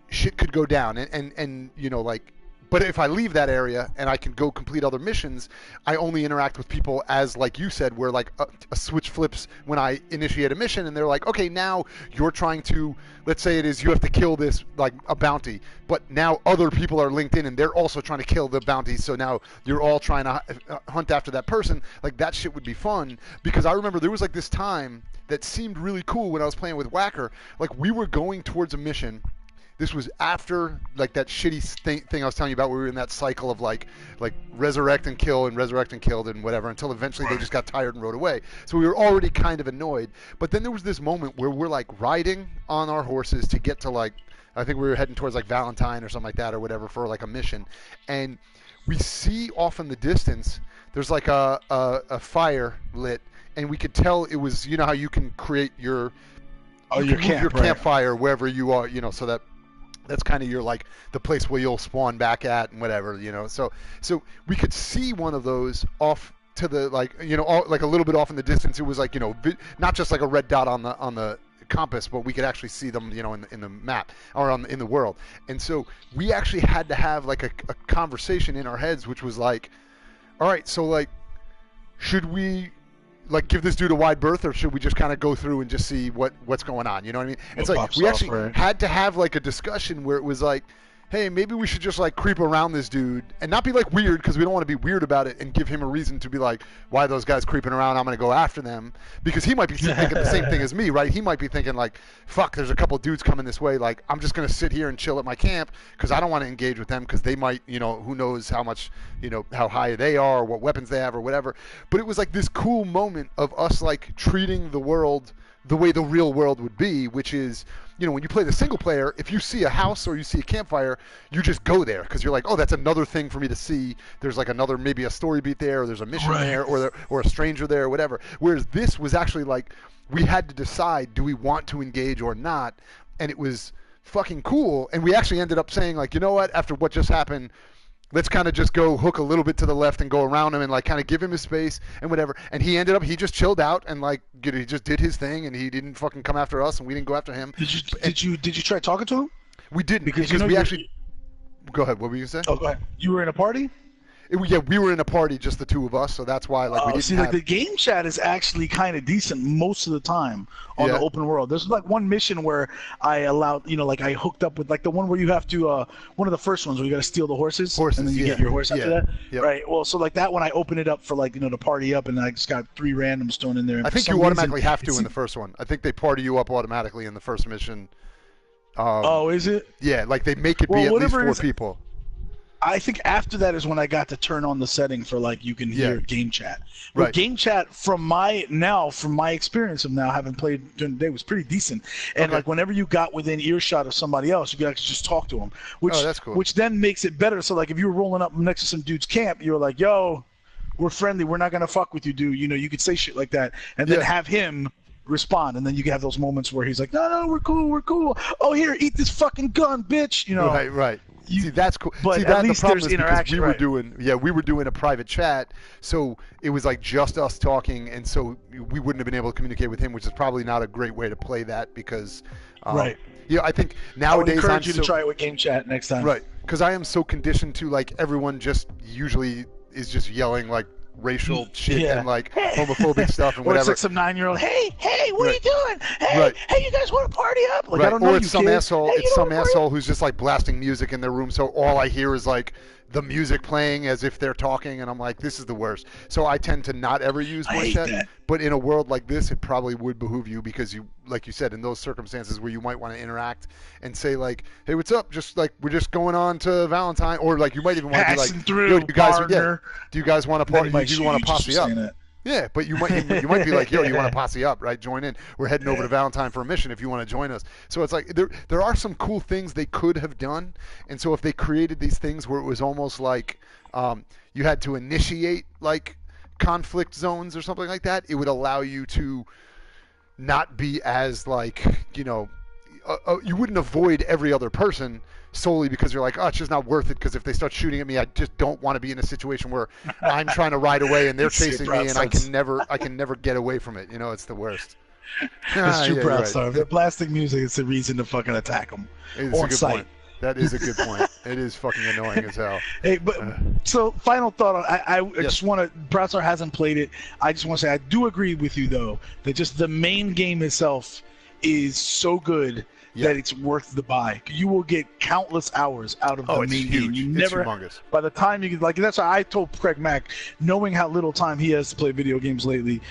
shit could go down, and like, but if I leave that area and I can go complete other missions, I only interact with people as, like you said, where like a switch flips when I initiate a mission, and they're like, okay, now you're trying to, let's say it is you have to kill this, like a bounty, but now other people are linked in and they're also trying to kill the bounty, so now you're all trying to hunt after that person. Like, that shit would be fun, because I remember there was like this time that seemed really cool when I was playing with Whacker. Like, we were going towards a mission. This was after like that shitty thing I was telling you about, where we were in that cycle of like resurrect and kill and resurrect and killed and whatever, until eventually they just got tired and rode away. So we were already kind of annoyed. But then there was this moment where we're like riding on our horses to get to, like, I think we were heading towards like Valentine or something like that or whatever for like a mission, and we see off in the distance there's like a fire lit, and we could tell it was, you know how you can create your campfire wherever you are, so that's kind of your, like, the place where you'll spawn back at and whatever, So we could see one of those off to the, like, like a little bit off in the distance. It was like, not just like a red dot on the compass, but we could actually see them, in the map or in the world. And so we actually had to have like a conversation in our heads, which was like, all right, so like, should we like give this dude a wide berth, or should we just kind of go through and just see what's going on? You know what I mean? It's like we actually had to have like a discussion where it was like, hey, maybe we should just like creep around this dude and not be like weird, because we don't want to be weird about it and give him a reason to be like, why are those guys creeping around? I'm going to go after them, because he might be thinking the same thing as me, right? He might be thinking like, fuck, there's a couple dudes coming this way. Like, I'm just going to sit here and chill at my camp because I don't want to engage with them, because they might, who knows how much, how high they are or what weapons they have or whatever. But it was like this cool moment of us like treating the world the way the real world would be, which is, when you play the single player, if you see a house or you see a campfire, you just go there because you're like, oh, that's another thing for me to see. There's like another, maybe a story beat there, or there's a mission there, or a stranger there, or whatever. Whereas this was actually like, we had to decide, do we want to engage or not? And it was fucking cool. And we actually ended up saying, like, you know what, after what just happened, let's kind of just go hook a little bit to the left and go around him and like kind of give him his space and whatever. And he just chilled out and like, he just did his thing, and he didn't fucking come after us, and we didn't go after him. Did you try talking to him? We didn't, because we actually. Go ahead. What were you saying? Oh, go ahead. You were in a party? We were in a party, just the two of us, so that's why like we didn't have... like the game chat is actually kind of decent most of the time on the open world. There's like one mission where I allowed, like I hooked up with like the one where you have to one of the first ones where you got to steal the horses and then you get your horse after that. Yep. Right. Well, so like that one I open it up for like, to party up, and I just got 3 randoms thrown in there. And I think you automatically have to in the first one. I think they party you up automatically in the first mission. Is it? Yeah, like they make it be at least 4 people. I think after that is when I got to turn on the setting for like you can hear game chat. But game chat from my experience of now having played during the day was pretty decent. And like whenever you got within earshot of somebody else, you could actually just talk to them, which that's cool. Which then makes it better. So like if you were rolling up next to some dude's camp, you were like, "Yo, we're friendly. We're not gonna fuck with you, dude." You could say shit like that, and then have him respond, and then you can have those moments where he's like, "No, we're cool. Oh, here, eat this fucking gun, bitch." Right. See, that's cool. But at least there's interaction. We were doing a private chat, so it was like just us talking, and so we wouldn't have been able to communicate with him, which is probably not a great way to play that, because I think nowadays I would encourage you to try it with game chat next time. Right, because I am so conditioned to like everyone just usually is just yelling like racial shit and like homophobic stuff and whatever. Or it's like some 9-year-old, hey, what are you doing? Hey, you guys want to party up? Like, I don't know, or it's some asshole. It's some asshole who's just like blasting music in their room, so all I hear is like the music playing as if they're talking, and I'm like, this is the worst. So I tend to not ever use I voice hate chat. that. But in a world like this, it probably would behoove you because you, like you said, in those circumstances where you might want to interact and say like, "Hey, what's up?" Just like we're just going on to Valentine, or like you might even want to be like, Passing "Yo, through, you guys, partner. do you guys want to Then he party? might Do you shoot want you to just for posse up?" saying that. Yeah, but you might be like, "Yo, you want to posse up, right? Join in. We're heading over to Valentine for a mission if you want to join us." So it's like there are some cool things they could have done, and so if they created these things where it was almost like you had to initiate like conflict zones or something like that, it would allow you to not be as like you wouldn't avoid every other person solely because you're like, oh, it's just not worth it because if they start shooting at me, I just don't want to be in a situation where I'm trying to ride away and they're chasing me and I can never get away from it. It's the worst. That's true, Yeah, Proud you're Star. right. If they're blasting music, it's a reason to fucking attack them It's a on good site. point. That is a good point. It is fucking annoying as hell. Hey, but so final thought. I just want to. Proud Star hasn't played it. I just want to say I do agree with you though that just the main game itself is so good that it's worth the buy. You will get countless hours out of the it's main huge. game. You It's never. humongous. By the time you get like that's why I told CraigMakk, knowing how little time he has to play video games lately,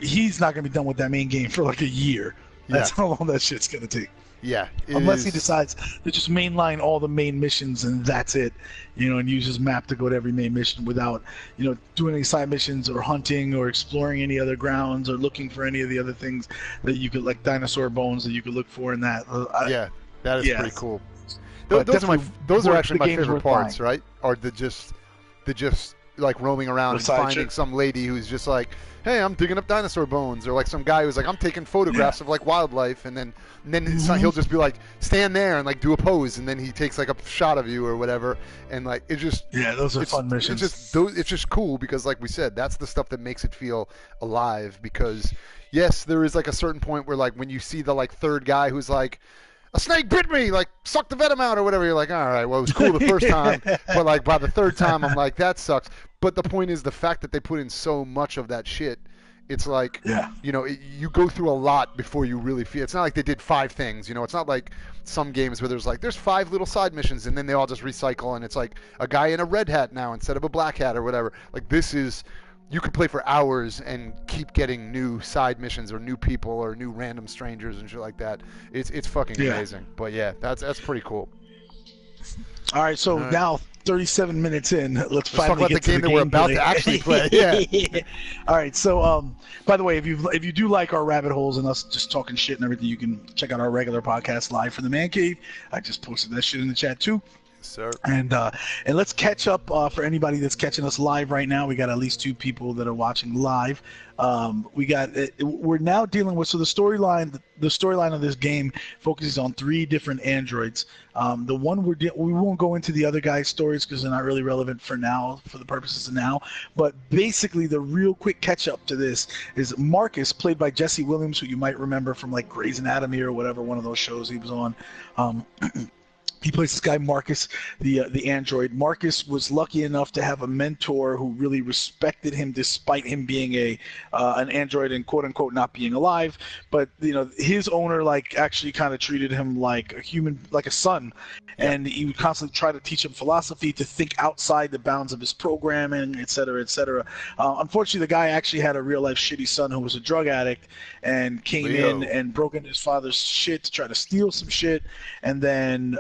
he's not gonna be done with that main game for like a year. That's how long that shit's gonna take. Yeah. Unless he decides to just mainline all the main missions and that's it, and use his map to go to every main mission without, doing any side missions or hunting or exploring any other grounds or looking for any of the other things that you could, like dinosaur bones that you could look for in that. That is pretty cool. But Those are actually my game's favorite worth parts, buying. right? Or the just like roaming around and finding some lady who's just like, hey, I'm digging up dinosaur bones, or like some guy who's like, I'm taking photographs of like wildlife, and then he'll just be like, stand there and like do a pose, and then he takes like a shot of you or whatever, and like those are fun missions. It's just cool because like we said, that's the stuff that makes it feel alive. Because yes, there is like a certain point where like when you see the like third guy who's like, a snake bit me, like suck the venom out or whatever, you're like, all right, well, it was cool the first time, but like by the third time I'm like, that sucks. But the point is the fact that they put in so much of that shit, it's like, you go through a lot before you really feel. It's not like they did 5 things, it's not like some games where there's 5 little side missions and then they all just recycle and it's like a guy in a red hat now instead of a black hat or whatever. Like this is, you could play for hours and keep getting new side missions or new people or new random strangers and shit like that. It's fucking amazing. But yeah, that's pretty cool. All right, so now 37 minutes in, let's finally talk about get the game to that we're about to actually play. Yeah. All right, so by the way, if you do like our rabbit holes and us just talking shit and everything, you can check out our regular podcast live from the Man Cave. I just posted that shit in the chat too. Sir. And let's catch up for anybody that's catching us live right now. We got at least 2 people that are watching live. We're now dealing with the storyline of this game focuses on 3 different androids. The one we won't go into the other guys' stories because they're not really relevant for now, for the purposes of now. But basically, the real quick catch up to this is Marcus, played by Jesse Williams, who you might remember from like Grey's Anatomy or whatever, one of those shows he was on. He plays this guy Marcus, the android. Marcus was lucky enough to have a mentor who really respected him, despite him being an android and quote unquote not being alive. But his owner actually kind of treated him like a human, like a son, and he would constantly try to teach him philosophy, to think outside the bounds of his programming, et cetera, et cetera. Unfortunately, the guy actually had a real life shitty son who was a drug addict and came in and broke into his father's shit to try to steal some shit, and then.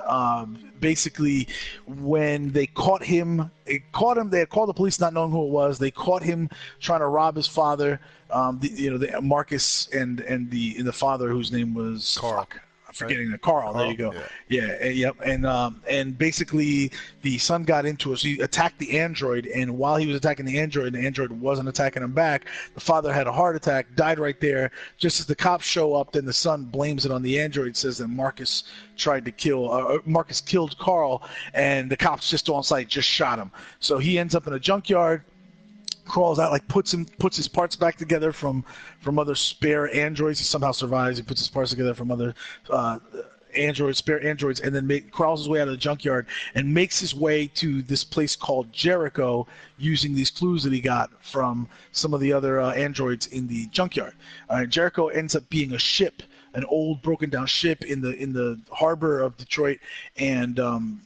Basically, when they caught him, they had called the police not knowing who it was. They caught him trying to rob his father, Marcus and the father whose name was Carl. I'm forgetting that. Carl. There you go. Yep. And basically the son got into it. So he attacked the android, and while he was attacking the android wasn't attacking him back. The father had a heart attack, died right there. Just as the cops show up, then the son blames it on the android, says that Marcus killed Carl, and the cops just on site just shot him. So he ends up in a junkyard. Crawls out, puts his parts back together from other spare androids. He somehow survives. He puts his parts together from other spare androids, and then crawls his way out of the junkyard and makes his way to this place called Jericho, using these clues that he got from some of the other androids in the junkyard. Jericho ends up being a ship an old broken down ship in the harbor of Detroit, and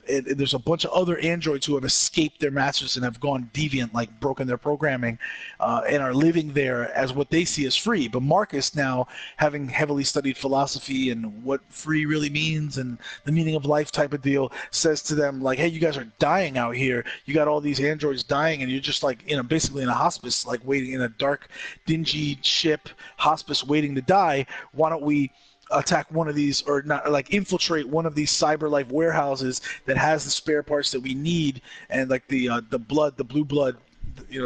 there's a bunch of other androids who have escaped their masters and have gone deviant, like broken their programming, and are living there as what they see as free. But Marcus, now having heavily studied philosophy and what free really means and the meaning of life type of deal, says to them like, hey, you guys are dying out here. You got all these androids dying, and you're just like basically in a hospice, like waiting in a dark, dingy ship hospice waiting to die. Why don't we attack one of these, or not, like infiltrate one of these CyberLife warehouses that has the spare parts that we need, and like the blue blood,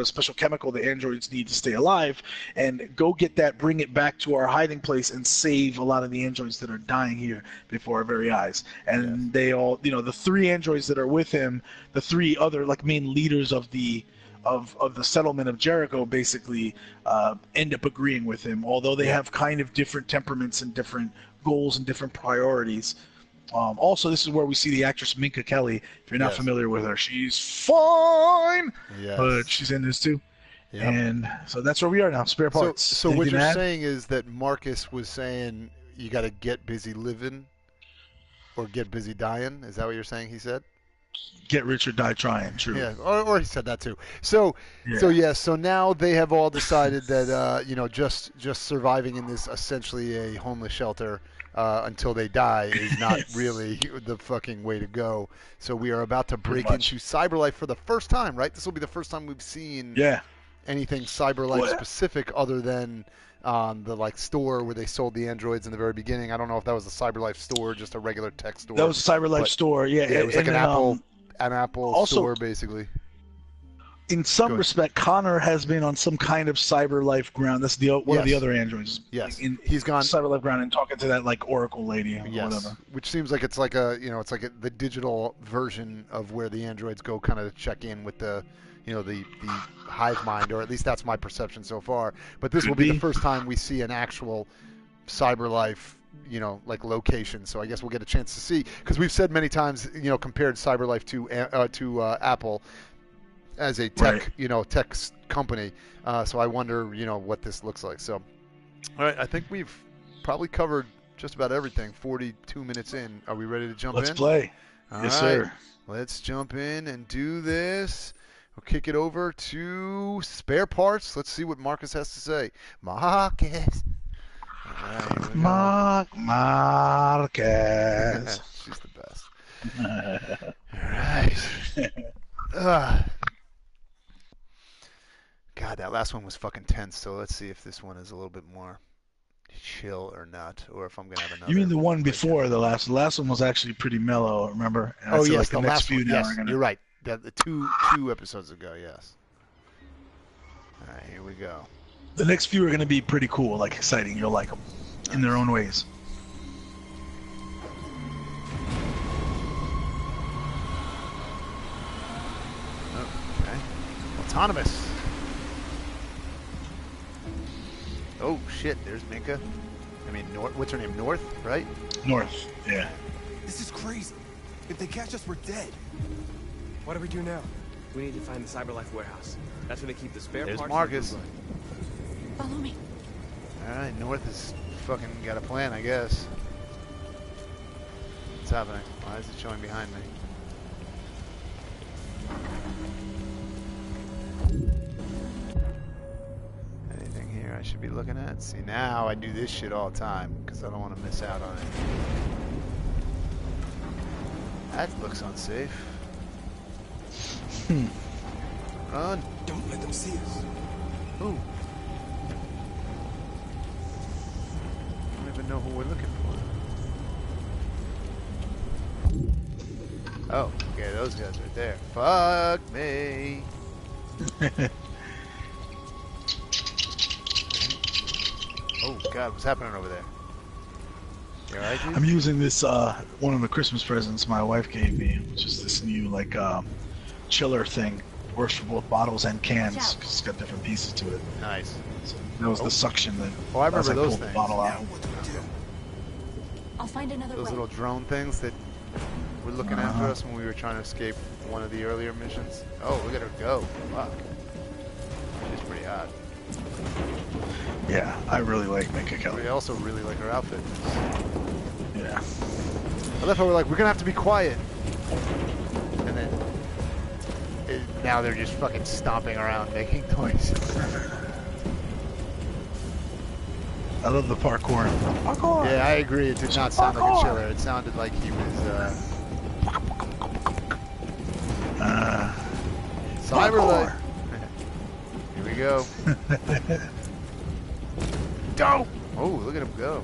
special chemical the androids need to stay alive, and go get that, bring it back to our hiding place, and save a lot of the androids that are dying here before our very eyes. And they all, the 3 androids that are with him, the 3 other like main leaders of the settlement of Jericho, basically end up agreeing with him, although they have kind of different temperaments and different goals and different priorities. Also, this is where we see the actress Minka Kelly. If you're not familiar with her, she's fine, but she's in this too. Yep. And so that's where we are now, spare parts. So what you're saying is that Marcus was saying you got to get busy living or get busy dying? Is that what you're saying he said? Get rich or die trying. True. Yeah, or he said that too. So now they have all decided that just surviving in this essentially a homeless shelter until they die is not really the fucking way to go. So we are about to break into CyberLife for the first time, right? This will be the first time we've seen anything CyberLife specific other than the store where they sold the androids in the very beginning. I don't know if that was the CyberLife store, just a regular tech store. That was a CyberLife store, yeah. It was like an Apple store, basically. In some respect, Connor has been on some kind of CyberLife ground. That's one of the other androids. Yes, he's gone CyberLife ground and talking to that like Oracle lady or whatever. Which seems like it's like the digital version of where the androids go, kind of to check in with the hive mind, or at least that's my perception so far. But this will be the first time we see an actual CyberLife, location. So I guess we'll get a chance to see, because we've said many times, compared CyberLife to Apple as a tech, tech company. So I wonder, what this looks like. So, all right, I think we've probably covered just about everything. 42 minutes in. Are we ready to jump in? Let's play. Yes, sir. Let's jump in and do this. We'll kick it over to spare parts. Let's see what Marcus has to say. Marcus. Marcus. She's the best. All right. God, that last one was fucking tense. So let's see if this one is a little bit more chill or not, or if I'm gonna have another. You mean the one before the last? The last one was actually pretty mellow. Remember? And yes, the last few one. now Yes, are gonna... you're right. The two episodes ago. Yes. All right, here we go. The next few are gonna be pretty cool, like exciting. You'll like them in their own ways. Okay. Autonomous. Oh shit! There's Minka. I mean, what's her name? North, right? North. Yeah. This is crazy. If they catch us, we're dead. What do we do now? We need to find the CyberLife warehouse. That's where they keep the spare There's parts. Marcus. Follow me. All right, North has fucking got a plan, I guess. What's happening? Why is it showing behind me? Anything here I should be looking at? See, now I do this shit all the time because I don't want to miss out on it. That looks unsafe. Run. Don't let them see us. Ooh. I don't even know who we're looking for. Oh, okay, those guys right there. Fuck me. Oh God, what's happening over there? You alright, dude? I'm using this one of the Christmas presents my wife gave me, which is this new chiller thing. Works for both bottles and cans because it's got different pieces to it. Nice. So that was the suction that. Oh, I remember those pulled things. the bottle out. Now what do we do? I'll find another Those way. little drone things that were looking after us when we were trying to escape one of the earlier missions. Oh, look at her go. Fuck. She's pretty hot. Yeah, I really like Minka Kelly. We also really like her outfit. Yeah. I love how we're like, we're gonna have to be quiet, and then now they're just fucking stomping around making noise. I love the parkour. Parkour! Yeah, I agree. It did not sound like a chiller. It sounded like he was. Cyberlight. Here we go. Go! Oh, look at him go.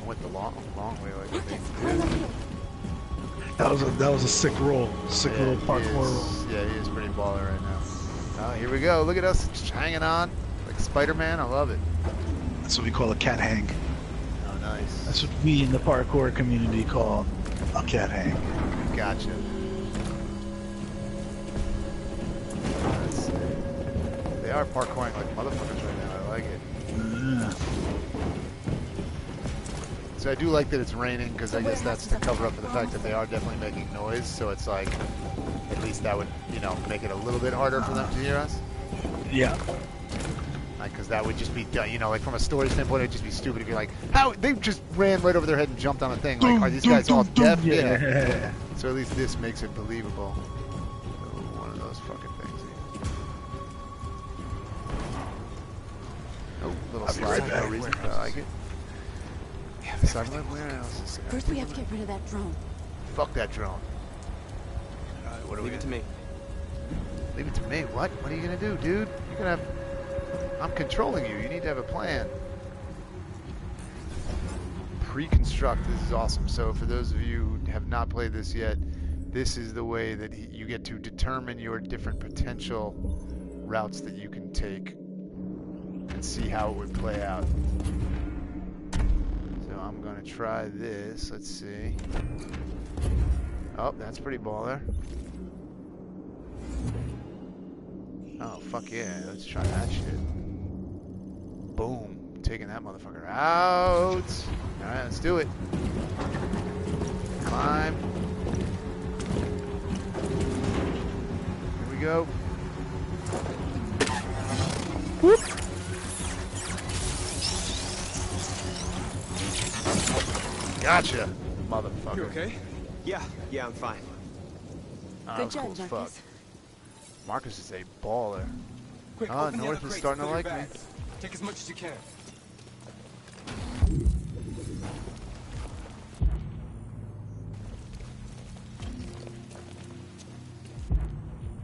I went the long way like I think. That was a sick roll. Sick little parkour roll. Yeah, he is pretty baller right now. Oh, here we go. Look at us just hanging on like Spider-Man. I love it. That's what we call a cat hang. Oh, nice. That's what we in the parkour community call a cat hang. Gotcha. Let's see. They are parkouring like motherfuckers right now. I like it. So I do like that it's raining, because I guess that's to cover up for the fact that they are definitely making noise. So it's like, at least that would, you know, make it a little bit harder for them to hear us. Yeah. Because that would just be, you know, like from a story standpoint, it'd just be stupid if you're like, how they just ran right over their head and jumped on a thing. Like, are these guys all deaf? Yeah. So at least this makes it believable. Oh, one of those fucking things. Oh, little slide for no reason. I like it. First, we have to get rid of that drone. Fuck that drone. Alright, what do we Leave it do? to me. Leave it to me? What? What are you gonna do, dude? You're gonna have... I'm controlling you. You need to have a plan. Pre-construct. This is awesome. So for those of you who have not played this yet, this is the way that you get to determine your different potential routes that you can take and see how it would play out. So I'm going to try this. Let's see. Oh, that's pretty baller. Oh, fuck yeah. Let's try that shit. Boom. Taking that motherfucker out. Alright, let's do it. Climb. Here we go. Whoop. Gotcha, motherfucker. You okay? Yeah, I'm fine. Oh, Good job, cool as fuck. Marcus. Marcus is a baller. Quick, Oh, open the North other is crates starting to and like fill your me. bags. Take as much as you can.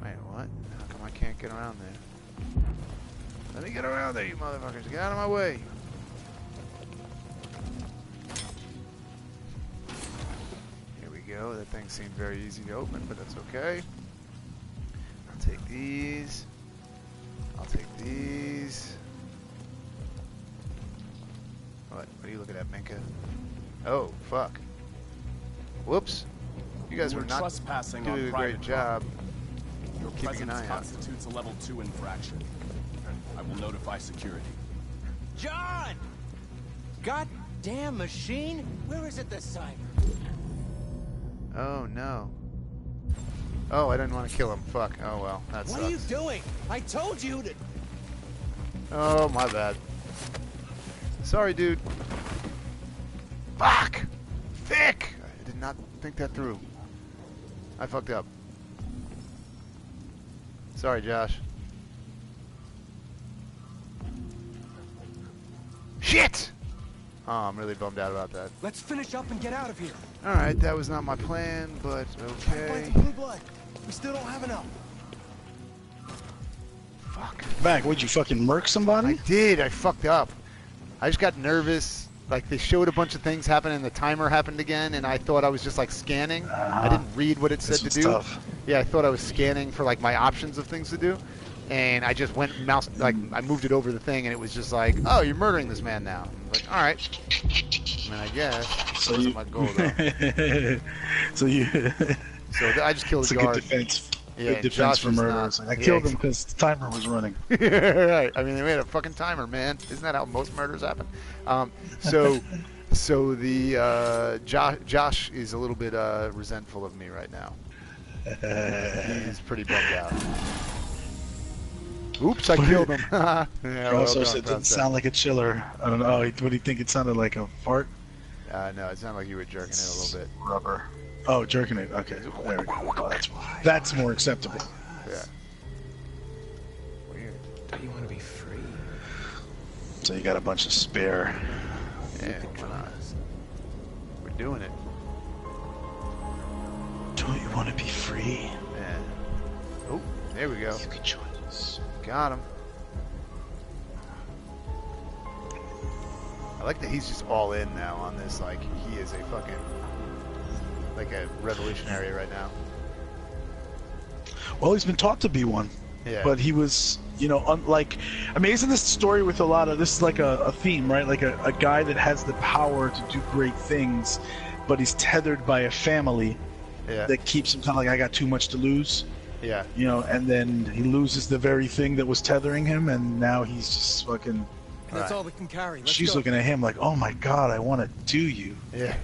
Wait, what? How come I can't get around there? Let me get around there, you motherfuckers. Get out of my way. Here we go. That thing seemed very easy to open, but that's okay. I'll take these. I'll take these. What are you looking at, Minka? Oh, fuck. Whoops. You guys were not trespassing on doing a private great job Your keeping an presence eye out. constitutes a level 2 infraction. I will notify security. John! Goddamn machine! Where is it this time? Oh, no. Oh, I didn't want to kill him. Fuck. Oh, well. That What sucks. are you doing? I told you to... Oh, my bad. Sorry, dude. Fuck! Thick! I did not think that through. I fucked up. Sorry, Josh. Shit! Oh, I'm really bummed out about that. Let's finish up and get out of here. Alright, that was not my plan, but Find okay. some blue blood. We still don't have enough. Fuck. Back, would you fucking murk I somebody? did. I fucked up. I just got nervous. Like, they showed a bunch of things happen and the timer happened again, and I thought I was just, like, scanning. I didn't read what it said This to was do. tough. Yeah, I thought I was scanning for, like, my options of things to do. And I just went mouse, like, I moved it over the thing, and it was just like, oh, you're murdering this man now. I'm like, all right. I mean, I guess. So That wasn't you, my goal, though. so you, So I just killed it's the a good guard. defense. Yeah, Good defense Josh for is murder. not- It's like, I yeah, killed him because the timer was running. Right. I mean, they made a fucking timer, man. Isn't that how most murders happen? So the Josh is a little bit resentful of me right now. He's pretty bummed out. Oops, I killed him. Yeah, well Also done, said it doesn't Proud sound like a chiller. I don't know. What do you think? It sounded like a fart? No, it sounded like you were jerking it a little bit. Rubber. Oh, jerking it. Okay, there we go. Oh, that's more acceptable. Yeah. Weird. Don't you want to be free? So you got a bunch of spare. Yeah, why not? We're doing it. Don't you want to be free? Yeah. Oh, there we go. You can join us. Got him. I like that he's just all in now on this. Like, he is a fucking, like a revolutionary right now. Well, he's been taught to be one. Yeah. But he was, you know, I mean, isn't this story with a lot of, this is like a theme, right? Like a guy that has the power to do great things, but he's tethered by a family that keeps him kind of like, I got too much to lose. Yeah. You know, and then he loses the very thing that was tethering him, and now he's just fucking... That's all we can carry. Let's She's go. looking at him like, oh my god, I want to do you. Yeah.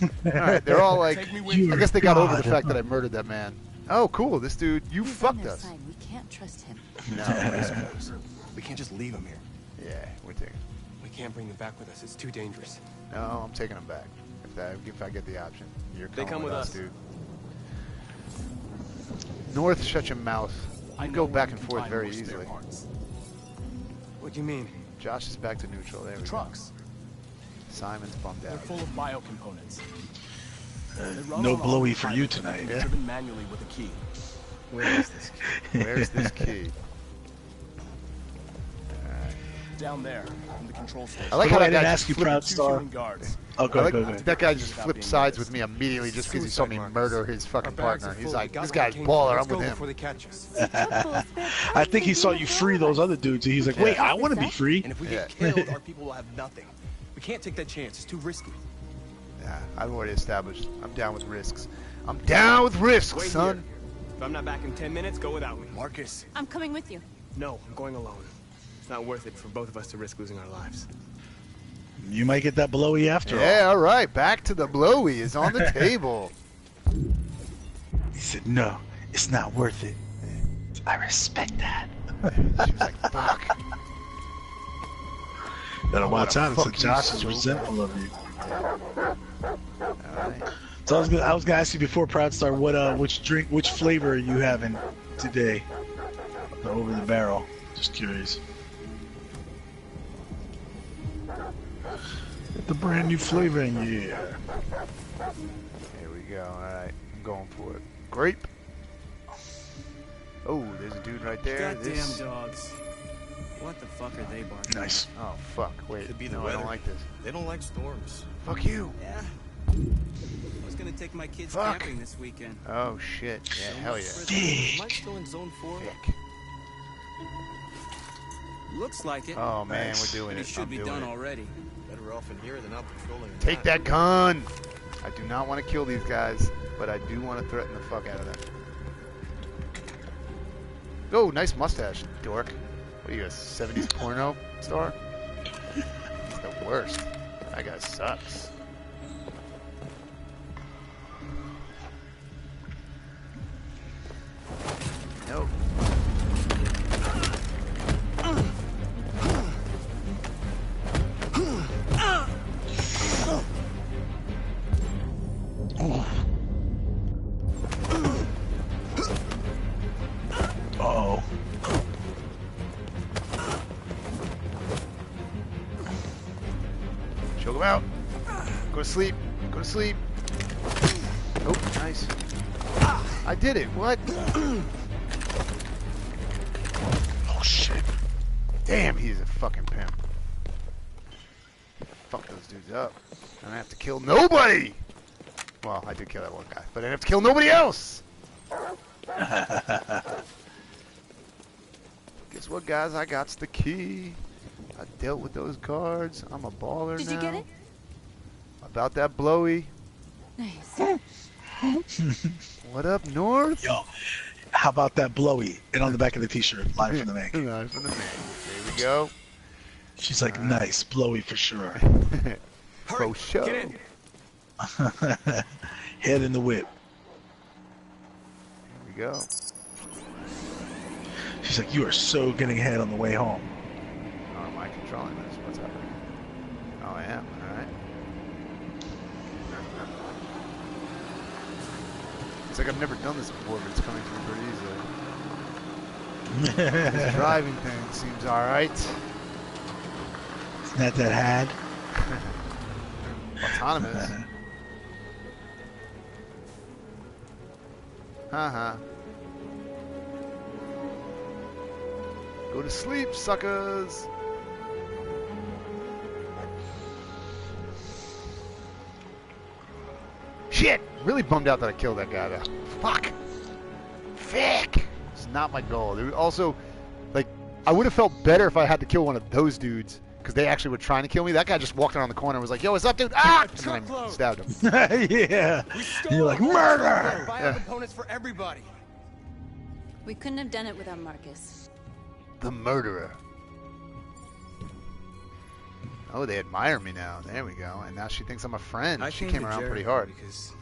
All right, they're all like, I guess they got over the God. fact that I murdered that man. Oh, cool, this dude, you He's on fucked their us. side. We can't trust him. No, We can't just leave him here. yeah, we're taking. We can't bring them back with us. It's too dangerous. No, I'm taking him back. If I get the option, you're They coming come with us. dude. North, shut your mouth. I go back and forth very easily. What do you mean? Josh is back to neutral. There we go. Trucks. Simon's bummed They're out. full of biocomponents. They run No along blowy with for you tonight. Yeah. driven manually with a key. Where is this kid? Where's this key? Down there, in the control station. I like But how I that didn't guy ask just you, flipped. Proud Two Star. human guards. Oh, I go like ahead. that guy just Without flipped being sides noticed. with me immediately just because he saw Suicide me Marcus. murder his Our fucking bags partner. are He's full. like, We got this what guy's we came for. baller. Let's I'm go with him. before they catch us. I think he saw you free those other dudes, and he's like, wait, I want to be free. And if we Yeah. get killed, our people will have nothing. We can't take that chance. It's too risky. Yeah, I've already established. I'm down with risks. I'm down with risks, Wait son. here. If I'm not back in 10 minutes, go without me. Marcus. I'm coming with you. No, I'm going alone. It's not worth it for both of us to risk losing our lives. You might get that blowy after all. Yeah, all right. Back to the blowy is on the table. He said, no, it's not worth it. I respect that. She was like, fuck. Better watch out. fuck So you Josh is so resentful of you. All right. So I was gonna ask you before, Proud Star, which flavor are you having today? Over the barrel. Just curious. Get the brand new flavor in here. Here we go. All right. I'm going for it. Grape. Oh, there's a dude right there. This. dogs. What the fuck are they barking? Nice. Oh, fuck. Wait. Could be the no, I weather. don't like this. They don't like storms. Fuck you. Yeah. I was gonna take my kids Fuck. camping this weekend. Oh, shit. Yeah, hell yeah. Am I still in zone 4? Dick. Looks like it. Oh, man, Nice. we're doing But it. it should I'm be doing done it. already. Better off in here than out patrolling. at Take night. that gun. I do not want to kill these guys, but I do want to threaten the fuck out of them. Oh, nice mustache, dork. What are you, a 70s porno star? He's the worst. That guy sucks. Nope. Uh-oh. Choke him out. Go to sleep. Go to sleep. Oh, nice. I did it. What? Oh, shit. Damn, he's a fucking pimp. Fuck those dudes up. I don't have to kill nobody. Well, I did kill that one guy, but I didn't have to kill nobody else. Guess what, guys? I got the key. I dealt with those guards. I'm a baller Did now. you get it? About that blowy. Nice. What up, North? Yo, how about that blowy? And on the back of the t-shirt, live from the man. Live from the man. There we go. She's like, nice, blowy for sure. For sure. Get in. Head in the whip. Here we go. She's like, you are so getting ahead on the way home. Oh, am I controlling this? What's happening? Oh, I am. All right. It's like I've never done this before, but it's coming through pretty easily. This driving thing seems all right. Isn't that had? Autonomous. Haha. Go to sleep, suckers. Shit! Really bummed out that I killed that guy though. Fuck! Fuck! It's not my goal. There was also, like, I would have felt better if I had to kill one of those dudes, because they actually were trying to kill me. That guy just walked around the corner and was like, "Yo, what's up, dude?" Ah! And then I stabbed him. Yeah. You're like, murder! Bio components for everybody. We couldn't have done it without Marcus. The murderer. Oh, they admire me now. There we go. And now she thinks I'm a friend. She came around pretty hard. Because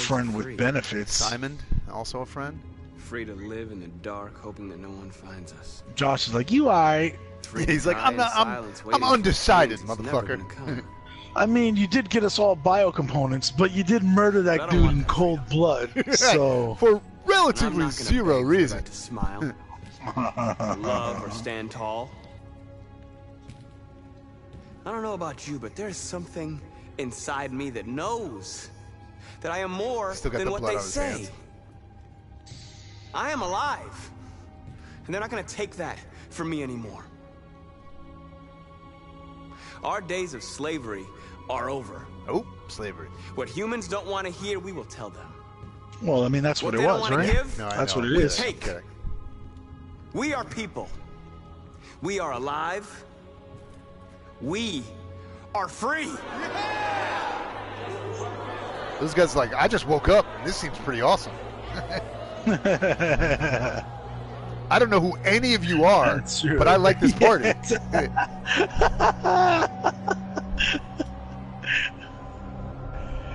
Friend with benefits. Simon, also a friend. free to live in the dark, hoping that no one finds us. Josh is like, you alright? He's like, I'm undecided, motherfucker. I mean, you did get us all bio components, but you did murder that dude in cold blood. So for relatively zero reason. To smile, love, or stand tall. I don't know about you, but there's something inside me that knows that I am more than what they say. I am alive, and they're not going to take that from me anymore. Our days of slavery are over. Oh, slavery. What humans don't want to hear, we will tell them. well, I mean, that's what it they don't was, wanna right? give, No, I That's know. what it is. Take. Okay. We are people. We are alive. We are free. This guy's like, I just woke up, and this seems pretty awesome. I don't know who any of you are, That's true. but I like this party.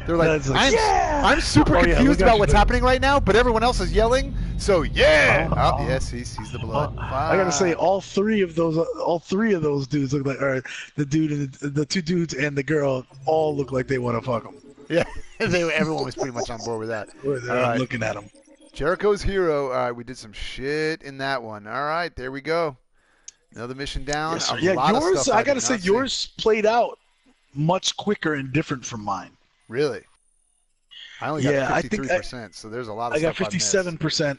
They're like, That's like, yeah! I'm super Oh, yeah, confused look at about you, what's dude. happening right now, but everyone else is yelling, so yeah! Oh, yes, he sees the blood. I gotta say, all three of those dudes look like, or the dude and the two dudes and the girl all look like they want to fuck them. Yeah, everyone was pretty much on board with that. They're All right. looking at them. Jericho's hero. All right, we did some shit in that one. All right, there we go. Another mission down. Yes, sir. A Yeah, lot of yours. stuff I did gotta say, not see. yours played out much quicker and different from mine. Really? I only got Yeah, I think 53%, so there's a lot of I got stuff 57%.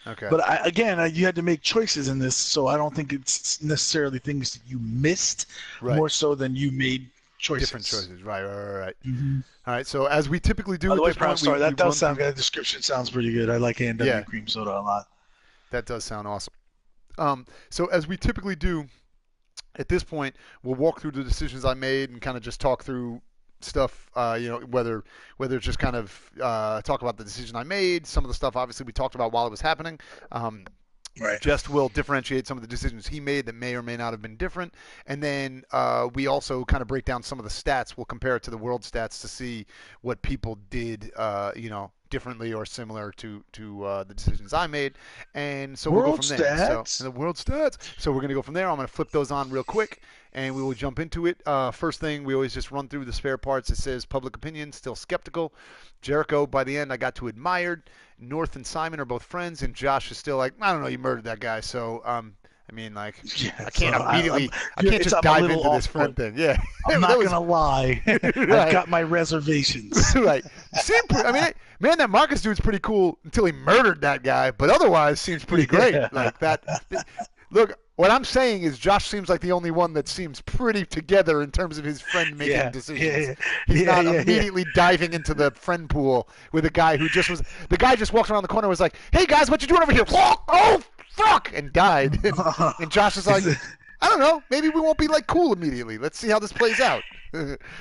Okay. But you had to make choices in this, so I don't think it's necessarily things that you missed, Right. more so than you made choices. Different choices. Right. Mm-hmm. All right, so as we typically do By the at way, this Brown point, Star, we that does run sound through- good. The description sounds pretty good. I like A&W Yeah. cream soda a lot. That does sound awesome. So as we typically do at this point, we'll walk through the decisions I made and kind of just talk through stuff, whether it's just kind of talk about the decision I made, some of the stuff obviously we talked about while it was happening. Right. Just will differentiate some of the decisions he made that may or may not have been different. And then we also kind of break down some of the stats. We'll compare it to the world stats to see what people did, differently or similar to the decisions I made. And so we'll go World from there. stats? So, the world stats. So we're going to go from there. I'm going to flip those on real quick, and we will jump into it. First thing, we always just run through the spare parts. It says public opinion, still skeptical. Jericho, by the end, I got to admired. North and Simon are both friends, and Josh is still like, I don't know, you murdered that guy. So, I can't immediately, I can't just dive into this friend thing. Yeah. I'm not gonna lie. I've got my reservations. Right. Man, that Marcus dude's pretty cool until he murdered that guy, but otherwise seems pretty great. Yeah. Like that. Look, what I'm saying is Josh seems like the only one that seems pretty together in terms of his friend making decisions. He's not immediately diving into the friend pool with a guy who the guy just walked around the corner and was like, hey guys, what you doing over here? Oh, fuck! And died. And Josh is like, I don't know. Maybe we won't be like cool immediately. Let's see how this plays out.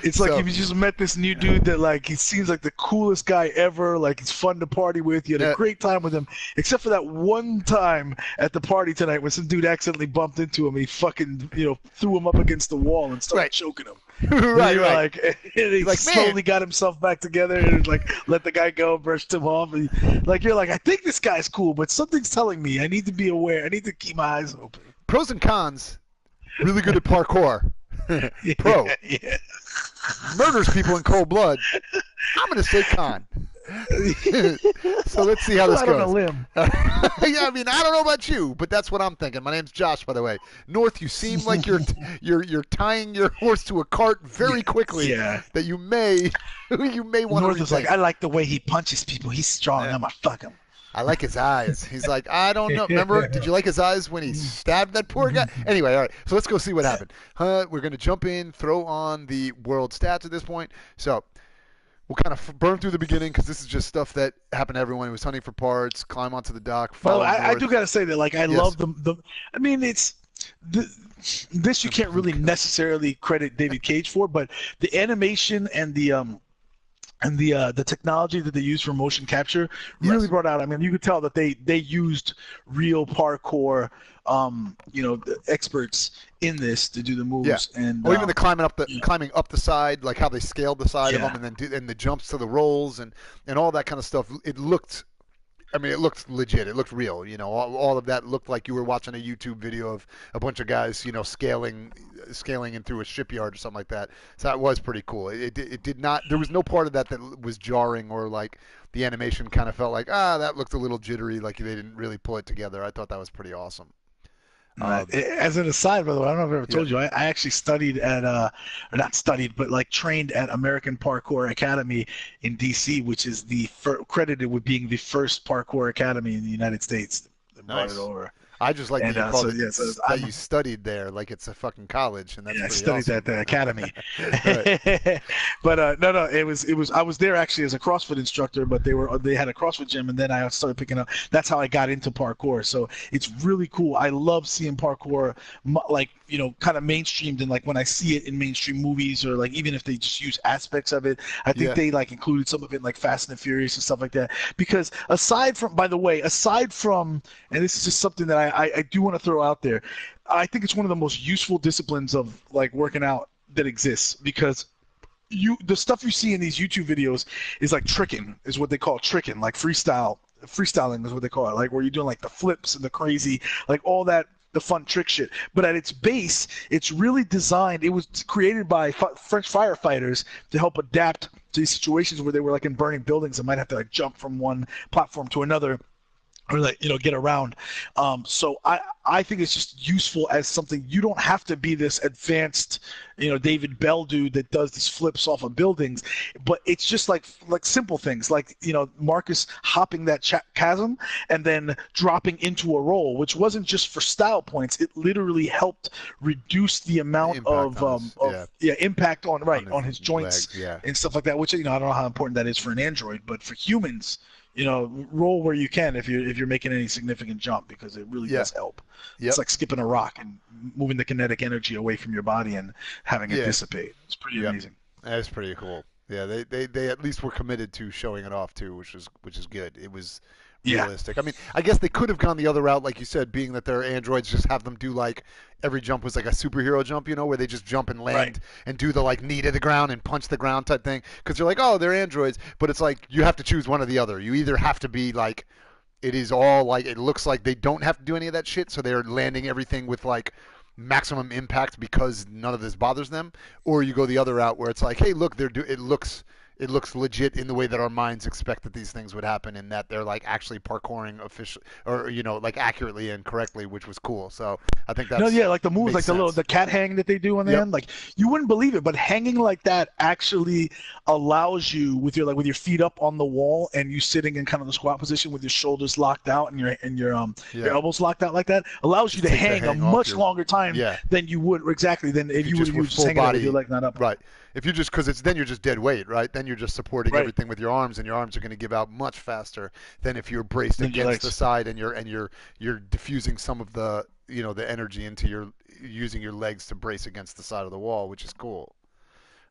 It's like if you just met this new dude that like he seems like the coolest guy ever, like he's fun to party with. You had a great time with him, except for that one time at the party tonight when some dude accidentally bumped into him. He fucking threw him up against the wall and started choking him. right. Like, and he like, slowly got himself back together and like let the guy go, brushed him off. And, like you're like, I think this guy's cool, but something's telling me I need to be aware. I need to keep my eyes open. Pros and cons. Really good at parkour. Pro. Yeah. Murders people in cold blood. I'm going to say con. So let's see how this goes. On a limb. Yeah, I mean, I don't know about you, but that's what I'm thinking. My name's Josh, by the way. North, you seem like you're tying your horse to a cart very quickly. Yeah. That you may want to. North is like, I like the way he punches people. He's strong. I'm gonna fuck him. I like his eyes. He's like, I don't know. Remember, did you like his eyes when he stabbed that poor guy? Anyway, all right. So let's go see what happened. We're going to jump in, throw on the world stats at this point. So we'll kind of burn through the beginning because this is just stuff that happened to everyone who was hunting for parts, climb onto the dock. Well, I do got to say that, like, I love the. I mean, it's. This you can't really necessarily credit David Cage for, but the animation and the technology that they use for motion capture really brought out. I mean, you could tell that they used real parkour, experts in this to do the moves. Yeah. And or even the climbing up the side, like how they scaled the side of them, and then the jumps to the rolls and all that kind of stuff. It looked legit. It looked real. All of that looked like you were watching a YouTube video of a bunch of guys, scaling in through a shipyard or something like that. So that was pretty cool. It did not. There was no part of that was jarring or like the animation kind of felt like that looked a little jittery, like they didn't really pull it together. I thought that was pretty awesome. As an aside, by the way, I don't know if I ever told you, I actually studied at, or not studied, but like trained at American Parkour Academy in D.C., which is credited with being the first parkour academy in the United States. They brought it over. I just like that you studied there, like it's a fucking college, and that's I studied awesome. at the academy. But no, it was. I was there actually as a CrossFit instructor, but they had a CrossFit gym, and then I started picking up. That's how I got into parkour. So it's really cool. I love seeing parkour, like kind of mainstreamed, and like when I see it in mainstream movies, or like even if they just use aspects of it. I think they like included some of it, like Fast and Furious and stuff like that. Because aside from, and this is just something that I do want to throw out there. I think it's one of the most useful disciplines of like working out that exists, because the stuff you see in these YouTube videos is like tricking, is what they call tricking, like freestyling is what they call it, like where you're doing like the flips and the crazy, like all that, the fun trick shit. But at its base, it's really designed. It was created by French firefighters to help adapt to these situations where they were like in burning buildings and might have to like jump from one platform to another, or like get around. So I think it's just useful as something. You don't have to be this advanced David Bell dude that does these flips off of buildings, but it's just like simple things like Marcus hopping that chasm and then dropping into a roll, which wasn't just for style points. It literally helped reduce the amount impact on his joints and stuff like that, which I don't know how important that is for an android, but for humans, roll where you can if you're making any significant jump, because it really does help. It's like skipping a rock and moving the kinetic energy away from your body and having it dissipate. It's pretty amazing. That's pretty cool. Yeah, they at least were committed to showing it off too, which is good. It was realistic. I mean, I guess they could have gone the other route, like you said, being that they're androids, just have them do like every jump was like a superhero jump, where they just jump and land and do the like knee to the ground and punch the ground type thing, because you're like, oh, they're androids, but it's like you have to choose one or the other. You either have to be like, it is all like, it looks like they don't have to do any of that shit, so they're landing everything with like maximum impact because none of this bothers them, or you go the other route where it's like, hey, look, it looks legit in the way that our minds expect that these things would happen, and that they're like actually parkouring like accurately and correctly, which was cool. So I think that's like the moves, like the cat hang that they do on the end, like you wouldn't believe it, but hanging like that actually allows you with your feet up on the wall and you sitting in kind of the squat position with your shoulders locked out and your elbows locked out like that, allows you to hang a much longer time than you would than if you would just hang out with your leg not up. Right. If you just, because then you're just dead weight, right? Then you're just supporting everything with your arms, and your arms are going to give out much faster than if you're braced against the side and you're diffusing some of the the energy into using your legs to brace against the side of the wall, which is cool.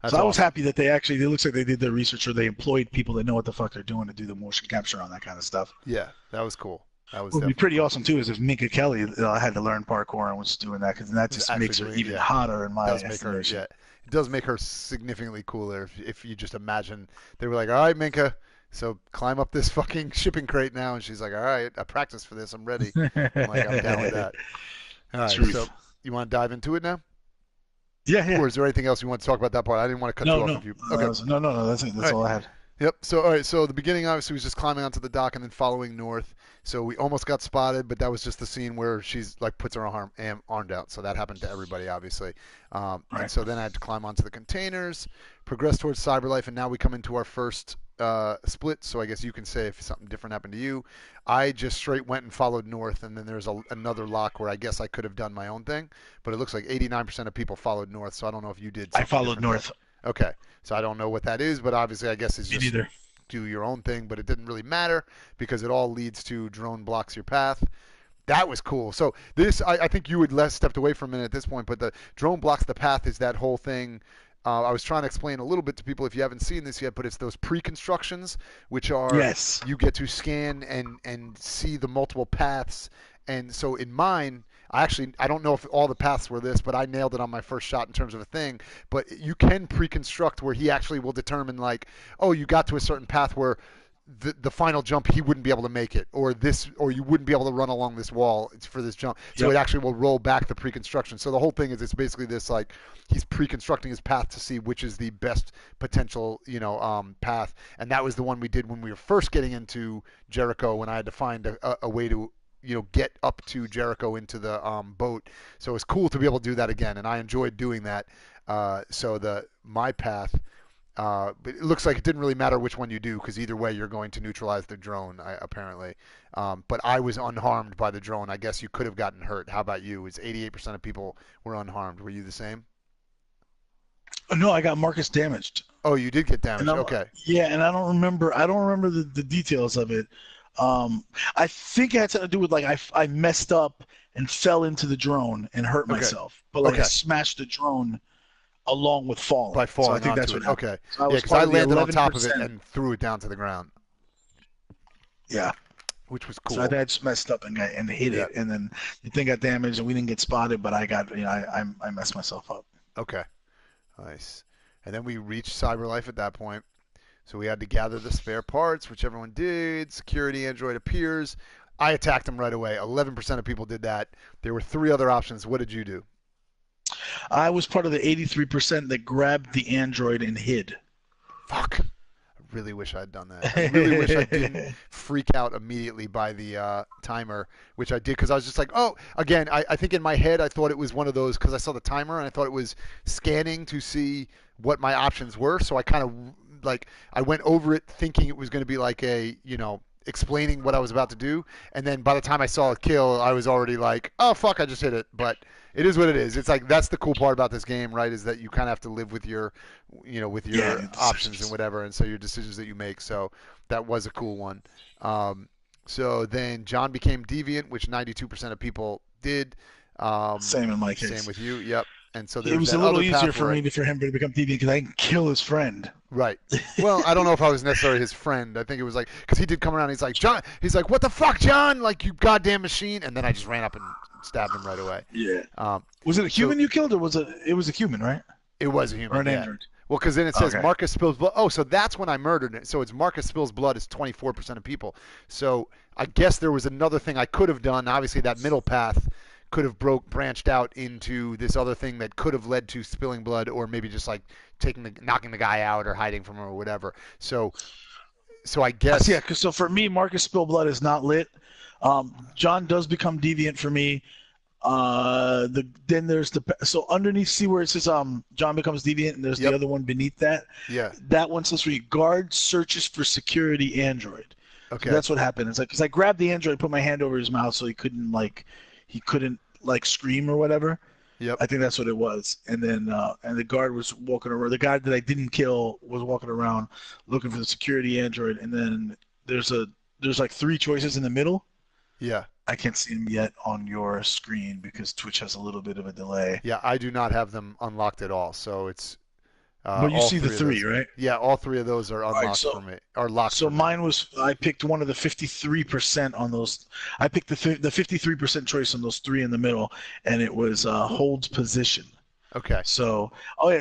That's I was awesome. happy that it looks like they did their research, or they employed people that know what the fuck they're doing to do the motion capture on that kind of stuff. Yeah, that was cool. That was What would be definitely pretty cool. awesome too is if Minka Kelly had to learn parkour and was doing that, because that just makes her even hotter in my estimation. It does make her significantly cooler if you just imagine they were like, all right, Minka, so climb up this fucking shipping crate now, and she's like, all right, I practiced for this, I'm ready. I'm down with that. All right, Truth. so you want to dive into it now? Yeah. Or is there anything else you want to talk about that part? I didn't want to cut you off. Okay. No, that's it. That's all I had. Yep. So, all right. So the beginning, obviously, was just climbing onto the dock and then following north. So we almost got spotted, but that was just the scene where she's like puts her arm out. So that happened to everybody, obviously. And so then I had to climb onto the containers, progress towards Cyberlife, and now we come into our first split. So I guess you can say if something different happened to you. I just straight went and followed north, and then there's another lock where I guess I could have done my own thing, but it looks like 89% of people followed north. So I don't know if you did. I followed north. Okay. So I don't know what that is, but obviously I guess it's just do your own thing, but it didn't really matter because it all leads to drone blocks your path. That was cool. So this, I think you had stepped away for a minute at this point, but the drone blocks the path is that whole thing. I was trying to explain a little bit to people if you haven't seen this yet, but it's those pre-constructions, which are you get to scan and see the multiple paths. And so in mine, I don't know if all the paths were this, but I nailed it on my first shot in terms of a thing. But you can pre-construct where he actually will determine like, oh, you got to a certain path where the final jump he wouldn't be able to make it, or you wouldn't be able to run along this wall for this jump. So it actually will roll back the pre-construction. So the whole thing is it's basically this like he's pre-constructing his path to see which is the best potential path. And that was the one we did when we were first getting into Jericho, when I had to find a way to get up to Jericho into the boat. So it's cool to be able to do that again, and I enjoyed doing that. So my path, but it looks like it didn't really matter which one you do because either way you're going to neutralize the drone, apparently. But I was unharmed by the drone. I guess you could have gotten hurt. How about you? It's 88% of people were unharmed. Were you the same? No, I got Marcus damaged. Oh, you did get damaged. Okay. Yeah, and I don't remember the details of it. I think it had something to do with like I messed up and fell into the drone and hurt myself, but I smashed the drone along with falling. By falling, so I think that's what happened. Okay. So because I landed on top of it and threw it down to the ground. Yeah. Which was cool. So I think I just messed up and hit it, and then the thing got damaged and we didn't get spotted, but I got I messed myself up. Okay. Nice. And then we reached Cyberlife at that point. So we had to gather the spare parts, which everyone did. Security android appears. I attacked him right away. 11% of people did that. There were 3 other options. What did you do? I was part of the 83% that grabbed the android and hid. Fuck. I really wish I'd done that. I really wish I didn't freak out immediately by the timer, which I did because I was just like, oh, again, I think in my head I thought it was one of those because I saw the timer and I thought it was scanning to see what my options were. So I kind of I went over it thinking it was going to be like explaining what I was about to do. And then by the time I saw a kill, I was already like, oh, fuck, I just hit it. But it is what it is. It's like, that's the cool part about this game, right? Is that you kind of have to live with your, options and whatever. And so your decisions that you make. So that was a cool one. So then John became deviant, which 92% of people did. Same in my case. Same with you. Yep. And so it was a little easier for him to become deviant because I can kill his friend. Right. Well, I don't know if I was necessarily his friend. I think it was like because he did come around. He's like, John. He's like, what the fuck, John? Like, you goddamn machine. And then I just ran up and stabbed him right away. Yeah. Was it a human you killed, or was it? It was a human, right? It was a human. Or an android. Well, because then it says Marcus spills blood. Oh, so that's when I murdered it. So it's Marcus spills blood is 24% of people. So I guess there was another thing I could have done. Obviously, that middle path could have branched out into this other thing that could have led to spilling blood, or maybe just like knocking the guy out or hiding from him or whatever. So I guess So for me, Marcus spill blood is not lit. John does become deviant for me. Then there's so underneath, see where it says John becomes deviant, and there's the other one beneath that. Yeah. That one says for you, guard searches for security android. Okay. So that's what happened. It's like because I grabbed the android, put my hand over his mouth so he couldn't scream or whatever. Yep. I think that's what it was. And then and the guard was walking around. The guy that I didn't kill was walking around looking for the security android. And then there's like 3 choices in the middle. Yeah. I can't see them yet on your screen because Twitch has a little bit of a delay. Yeah, I do not have them unlocked at all. So it's but you all see the three, right? Yeah, all three of those are unlocked for me. Are locked. So for mine me. was, I picked one of the 53% on those. I picked the 53% choice on those three in the middle, and it was holds position. Okay. So,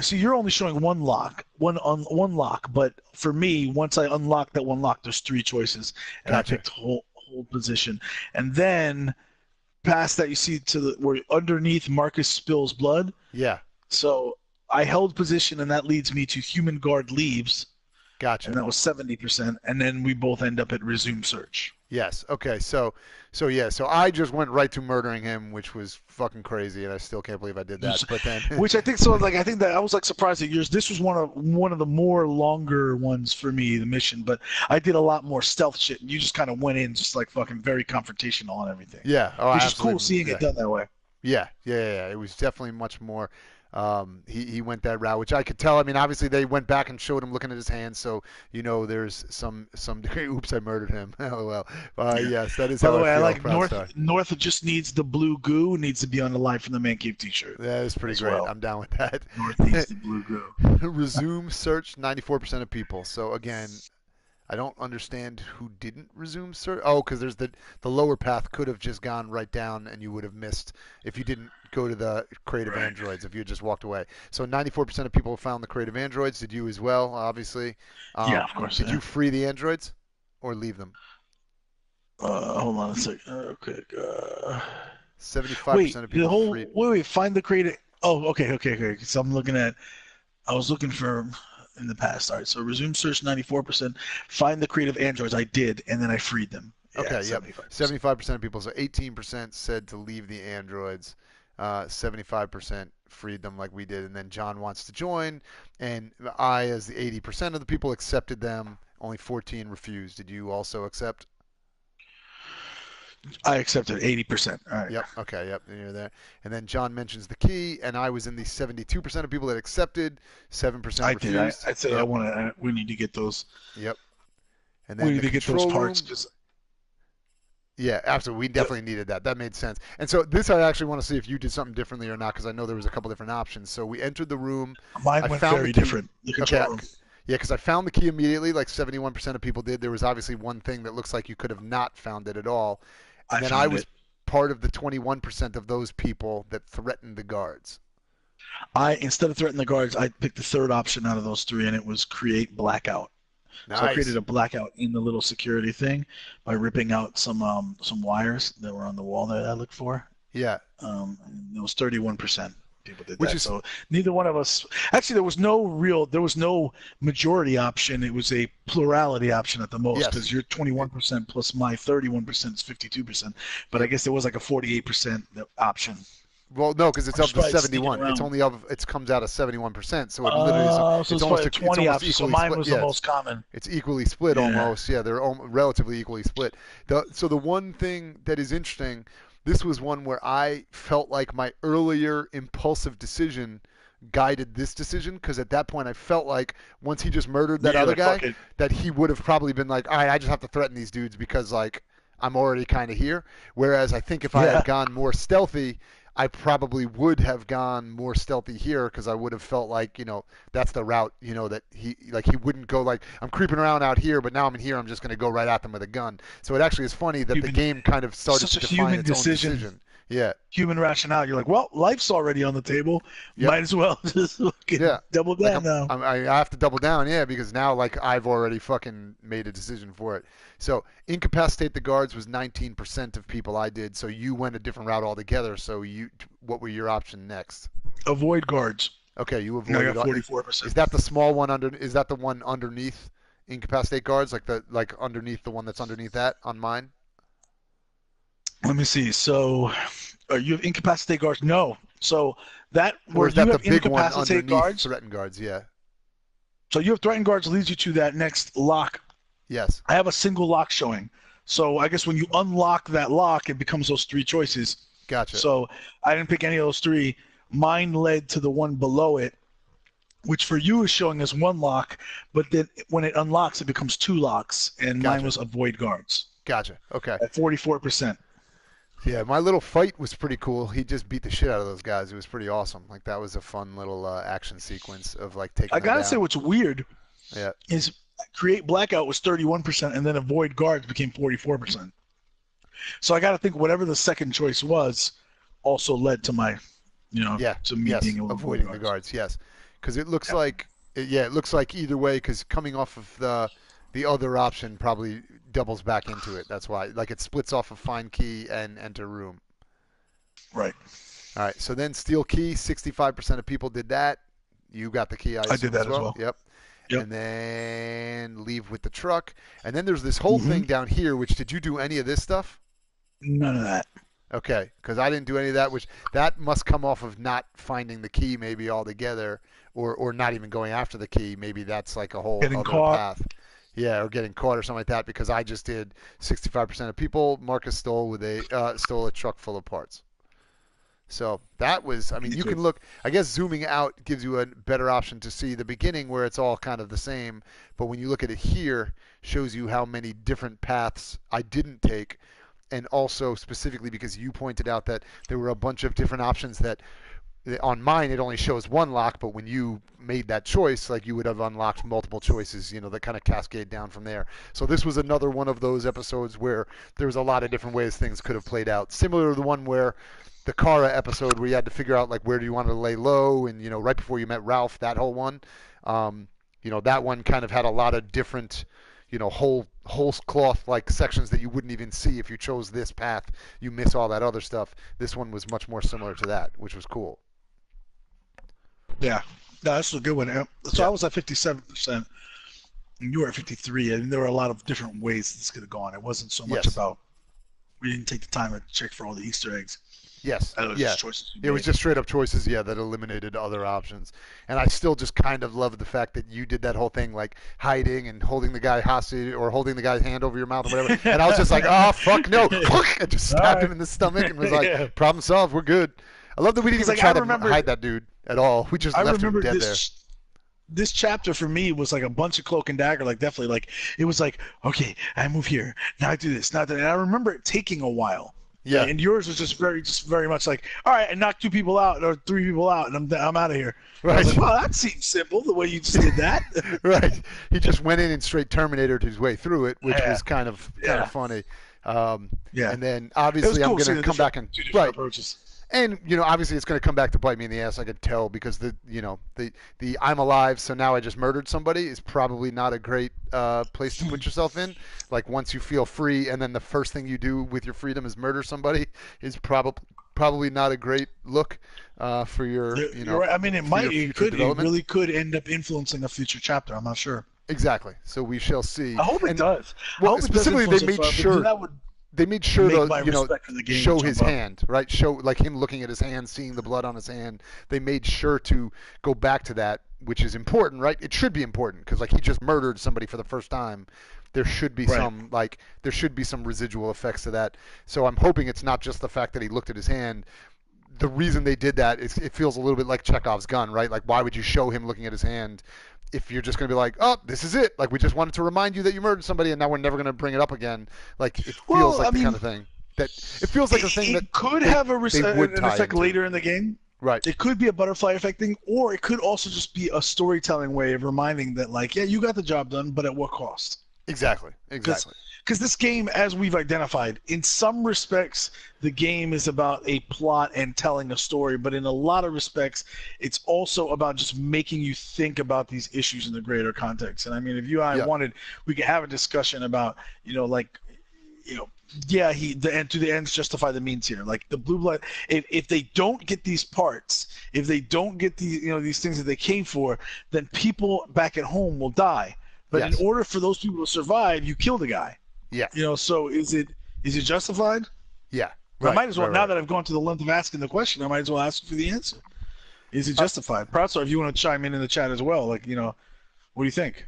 so you're only showing one lock, one lock. But for me, once I unlock that one lock, there's three choices, and Gotcha. I picked hold position. And then past that, you see where underneath Marcus spills blood. Yeah. So I held position, and that leads me to human guard leaves. Gotcha. And that was 70%, and then we both end up at resume search. Yes. Okay. So I just went right to murdering him, which was fucking crazy, and I still can't believe I did that. But then, which I think so. Like I think that I was like surprised at yours. This was one of the more longer ones for me, the mission. But I did a lot more stealth shit, and you just kind of went in just like fucking very confrontational and everything. Yeah. Oh, which absolutely. is cool seeing it done that way. Yeah. It was definitely much more. He went that route, which I could tell. I mean, obviously they went back and showed him looking at his hands, so there's some degree. Oops, I murdered him. LOL. Yes, that is. By how the way, I feel. like North just needs the blue goo. Needs to be on the Live from the Man Cave T-shirt. That is pretty great. Well. I'm down with that. North needs the blue goo. Resume search. 94% of people. So again, I don't understand who didn't resume search. Oh, because there's the lower path could have just gone right down, and you would have missed if you didn't go to the creative androids, if you had just walked away. So 94% of people found the creative androids. Did you as well, obviously? Yeah, of course. Did you free the androids or leave them? Hold on a second. Okay. 75% of people freed. Wait, find the creative. Oh, okay. So I was looking for in the past. All right, so resume search 94%. Find the creative androids. I did, and then I freed them. Yeah, okay, 75% of people. So 18% said to leave the androids. 75% freed them like we did, and then John wants to join, and I, as the 80% of the people, accepted them. Only 14 refused. Did you also accept? I accepted 80%. All right. Yep. Okay. Yep. You're there. And then John mentions the key, and I was in the 72% of people that accepted. 7% refused. I did. I said we need to get those. Yep. And then we need to get those parts because. Yeah, absolutely. We definitely needed that. That made sense. And so this, I actually want to see if you did something differently or not, because I know there was a couple different options. So we entered the room. Mine went very different. The control room. Yeah, because I found the key immediately, like 71% of people did. There was obviously one thing that looks like you could have not found it at all. And then I was part of the 21% of those people that threatened the guards. Instead of threatening the guards, I picked the third option out of those three, and it was create blackout. Nice. So I created a blackout in the little security thing by ripping out some wires that were on the wall that I looked for. Yeah. And it was 31% people did that. So neither one of us. Actually, there was no majority option. It was a plurality option at the most, because your 21% plus my 31% is 52%. But I guess there was like a 48% option. Well, no, because it's up to 71. It comes out of 71%. So it literally is. It's almost a 20 option. So mine was the most common. It's equally split almost. Yeah, they're relatively equally split. So the one thing that is interesting, this was one where I felt like my earlier impulsive decision guided this decision, because at that point I felt like once he just murdered that other guy, that he would have probably been like, all right, I just have to threaten these dudes because like I'm already kind of here. Whereas I think if I had gone more stealthy, I probably would have gone more stealthy here, because I would have felt like, that's the route, that he wouldn't go like, I'm creeping around out here, but now I'm in here, I'm just going to go right at them with a gun. So it actually is funny that the game kind of started to define its own decision. Yeah. Human rationale. You're like, well, life's already on the table. Yep. Might as well just double down now. I have to double down, because now like I've already fucking made a decision for it. So incapacitate the guards was 19% of people I did. So you went a different route altogether. So what were your option next? Avoid guards. Okay, you avoided. I got 44%. Is that the small one under? Is that the one underneath incapacitate guards? Like underneath the one that's underneath that on mine? Let me see. So, you have incapacitate guards? No. So or is that the big one underneath threatened guards? Yeah. So you have threatened guards leads you to that next lock. Yes. I have a single lock showing. So I guess when you unlock that lock, it becomes those three choices. Gotcha. So I didn't pick any of those three. Mine led to the one below it, which for you is showing as one lock, but then when it unlocks, it becomes two locks, and mine was avoid guards. Gotcha. Okay. At 44%. Yeah, my little fight was pretty cool. He just beat the shit out of those guys. It was pretty awesome. Like that was a fun little action sequence of like taking I them gotta down. say, what's weird Yeah. is create blackout was 31%, and then avoid guards became 44%. So I gotta think whatever the second choice was also led to my, to me being able to avoiding the guards. Yes, because it looks like it looks like either way. Because coming off of the other option probably doubles back into it. That's why, like, it splits off of find key and enter room. Right. All right. So then steal key. 65% of people did that. You got the key. I did that as well. Yep. Yep. And then leave with the truck. And then there's this whole thing down here. Which did you do any of this stuff? None of that. Okay, because I didn't do any of that, which that must come off of not finding the key maybe altogether, or not even going after the key. Maybe that's like a whole Getting other caught. path. Yeah, or getting caught or something like that, because I just did 65% of people. Marcus stole a truck full of parts. So that was, I mean, you can look, I guess zooming out gives you a better option to see the beginning where it's all kind of the same, but when you look at it here, shows you how many different paths I didn't take. And also specifically because you pointed out that there were a bunch of different options that on mine it only shows one lock, but when you made that choice, like, you would have unlocked multiple choices, that kind of cascade down from there. So this was another one of those episodes where there was a lot of different ways things could have played out. Similar to the one where the Kara episode where you had to figure out, like, where do you want to lay low, and right before you met Ralph, that whole one, that one kind of had a lot of different whole cloth like sections that you wouldn't even see if you chose this path. You miss all that other stuff. This one was much more similar to that, which was cool. Yeah, no, that's a good one. So I was at 57%, and you were at 53%, and there were a lot of different ways this could have gone. It wasn't so much about we didn't take the time to check for all the Easter eggs. Yes. It was just choices it was just straight up choices, that eliminated other options. And I still just kind of love the fact that you did that whole thing, like hiding and holding the guy hostage or holding the guy's hand over your mouth or whatever. And I was just like, oh, fuck, no. I just stabbed him in the stomach and was like, problem solved, we're good. I love that we didn't even try to hide that dude at all. We just left him dead there. This chapter for me was like a bunch of cloak and dagger, like definitely, like it was like, okay, I move here, now I do this, now that, and I remember it taking a while. Yeah. And yours was just very much like, all right, I knocked 2 people out or 3 people out, and I'm out of here. Right. I was like, well, that seems simple the way you just did that. Right. He just went in and straight Terminator'd his way through it, which was kind of funny. And then obviously I'm going to come back and approaches. And obviously it's going to come back to bite me in the ass. I could tell because the I'm alive, so now I just murdered somebody is probably not a great place to put yourself in. Like, once you feel free, and then the first thing you do with your freedom is murder somebody, is probably not a great look for your. You're right. I mean, it really could end up influencing a future chapter. I'm not sure. Exactly. So we shall see. I hope it does. Well, specifically, they made sure. They made sure to show his hand, right? Show, like, him looking at his hand, seeing the blood on his hand. They made sure to go back to that, which is important, right? It should be important because, like, he just murdered somebody for the first time. There should be some residual effects to that. So I'm hoping it's not just the fact that he looked at his hand. The reason they did that is it feels a little bit like Chekhov's gun, right? Like, why would you show him looking at his hand if you're just going to be like, oh, this is it. Like, we just wanted to remind you that you murdered somebody, and now we're never going to bring it up again. Like, it feels the kind of thing that it feels like a thing that could have an effect later in the game. Right. It could be a butterfly effect thing, or it could also just be a storytelling way of reminding that, like, yeah, you got the job done, but at what cost? Exactly. Because this game, as we've identified, in some respects, the game is about a plot and telling a story, but in a lot of respects, it's also about just making you think about these issues in the greater context. And I mean, if you and I wanted, we could have a discussion about, to the ends justify the means here. Like, the blue blood, if they don't get these parts, if they don't get these things that they came for, then people back at home will die. But in order for those people to survive, you kill the guy. Yeah. So is it justified? Yeah. Right, I might as well, now that I've gone to the length of asking the question, I might as well ask for the answer. Is it justified? Pratso, if you want to chime in the chat as well, like, what do you think?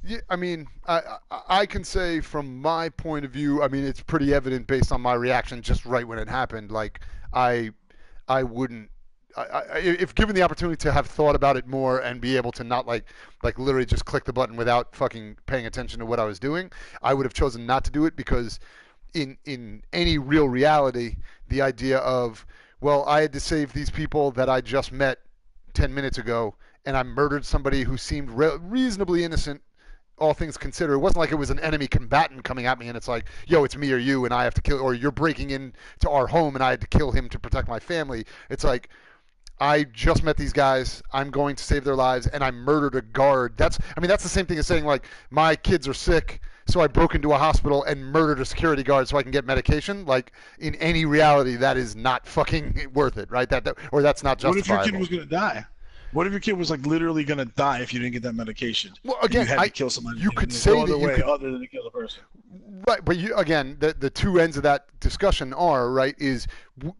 Yeah, I mean, I can say from my point of view, I mean, it's pretty evident based on my reaction just right when it happened. Like, I wouldn't. If given the opportunity to have thought about it more and be able to not like literally just click the button without fucking paying attention to what I was doing, I would have chosen not to do it, because in any real reality, the idea of, well, I had to save these people that I just met 10 minutes ago, and I murdered somebody who seemed reasonably innocent, all things considered. It wasn't like it was an enemy combatant coming at me and it's like, yo, it's me or you and I have to kill, or you're breaking into our home and I had to kill him to protect my family. It's like, I just met these guys. I'm going to save their lives, and I murdered a guard. That's the same thing as saying, like, my kids are sick, so I broke into a hospital and murdered a security guard so I can get medication. Like, in any reality, that is not fucking worth it, right? Or that's not justifiable. What if your kid was going to die? What if your kid was like literally going to die if you didn't get that medication? Well, again, you had to kill somebody. You could say no that other way other than to kill the person. Right, but again, the two ends of that discussion are, right, is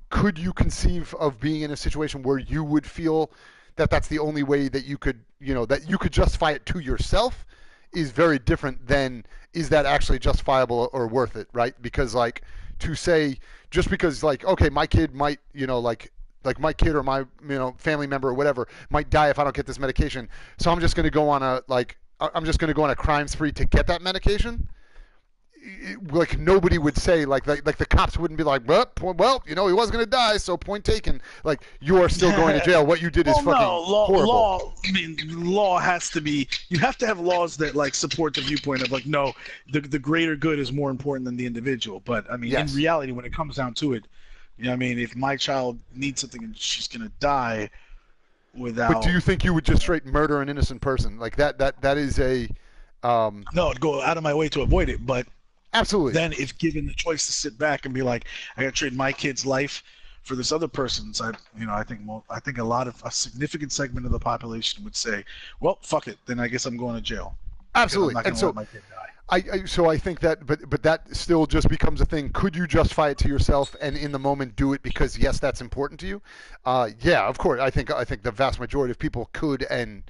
could you conceive of being in a situation where you would feel that that's the only way that you could, that you could justify it to yourself, is very different than is that actually justifiable or worth it, right? Because, like, to say just because, like, okay, my kid might, like my kid or my family member or whatever might die if I don't get this medication, so I'm just going to go on a crime spree to get that medication. Like, nobody would say, like the cops wouldn't be like, well, he was going to die, so point taken. Like, you are still going to jail. What you did is fucking horrible. Law has to be. You have to have laws that, like, support the viewpoint of, like, no, the greater good is more important than the individual. But I mean, yes. In reality, when it comes down to it, if my child needs something and she's going to die without. But do you think you would just straight murder an innocent person? Like, that is a. No, I'd go out of my way to avoid it, but. Absolutely. Then, if given the choice to sit back and be like, I got to trade my kid's life for this other person's, I think a significant segment of the population would say, well, fuck it, then I guess I'm going to jail. Absolutely. I'm not going to let my kid die. So I think that, but that still just becomes a thing. Could you justify it to yourself and in the moment do it because, yes, that's important to you? Yeah, of course. I think the vast majority of people could, and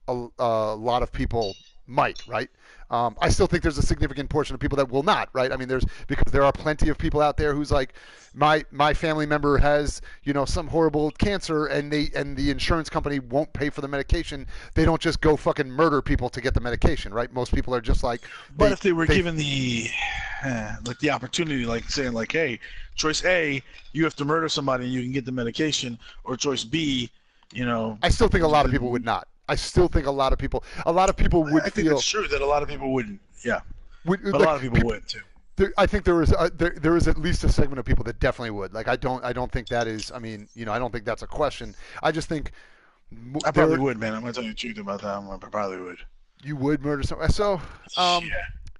a lot of people might, right? I still think there's a significant portion of people that will not, right? I mean, because there are plenty of people out there who's like, my family member has, some horrible cancer, and the insurance company won't pay for the medication. They don't just go fucking murder people to get the medication, right? Most people are just like. But if they were given the opportunity, like saying, like, hey, choice A, you have to murder somebody and you can get the medication, or choice B, I still think a lot of people would not. I still think a lot of people would I think feel. it's true that a lot of people wouldn't. Yeah, but like, a lot of people would too. I think there is at least a segment of people that definitely would. Like, I don't think that is. I mean, I don't think that's a question. I just think. I probably would, man. I'm gonna tell you the truth about that. I probably would. You would murder someone. So. Yeah.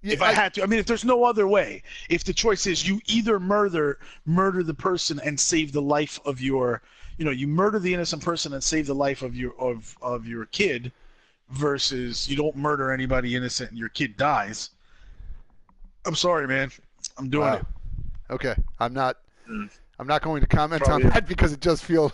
If I had to, I mean, if there's no other way, if the choice is you either murder the person and save the life of your. You murder the innocent person and save the life of your kid, versus you don't murder anybody innocent and your kid dies. I'm sorry, man. I'm doing it. Okay, I'm not going to comment on that because it just feels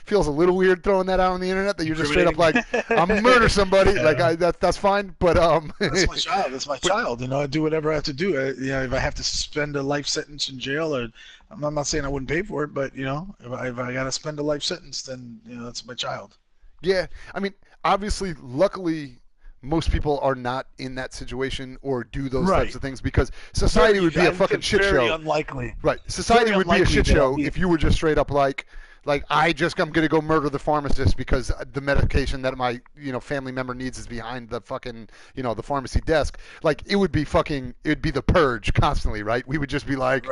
a little weird throwing that out on the internet that you're just straight up like, I'm gonna murder somebody. Yeah. Like, that's fine, but that's my child. That's my child. I do whatever I have to do. If I have to spend a life sentence in jail, or I'm not saying I wouldn't pay for it, but if I gotta spend a life sentence, then that's my child. Yeah, I mean, obviously, luckily, most people are not in that situation or do those types of things because society would be a fucking shit show. Very unlikely. Right, society would be a shit show if you were just straight up like I'm gonna go murder the pharmacist because the medication that my family member needs is behind the fucking the pharmacy desk. Like, it would be the purge constantly, right? We would just be like,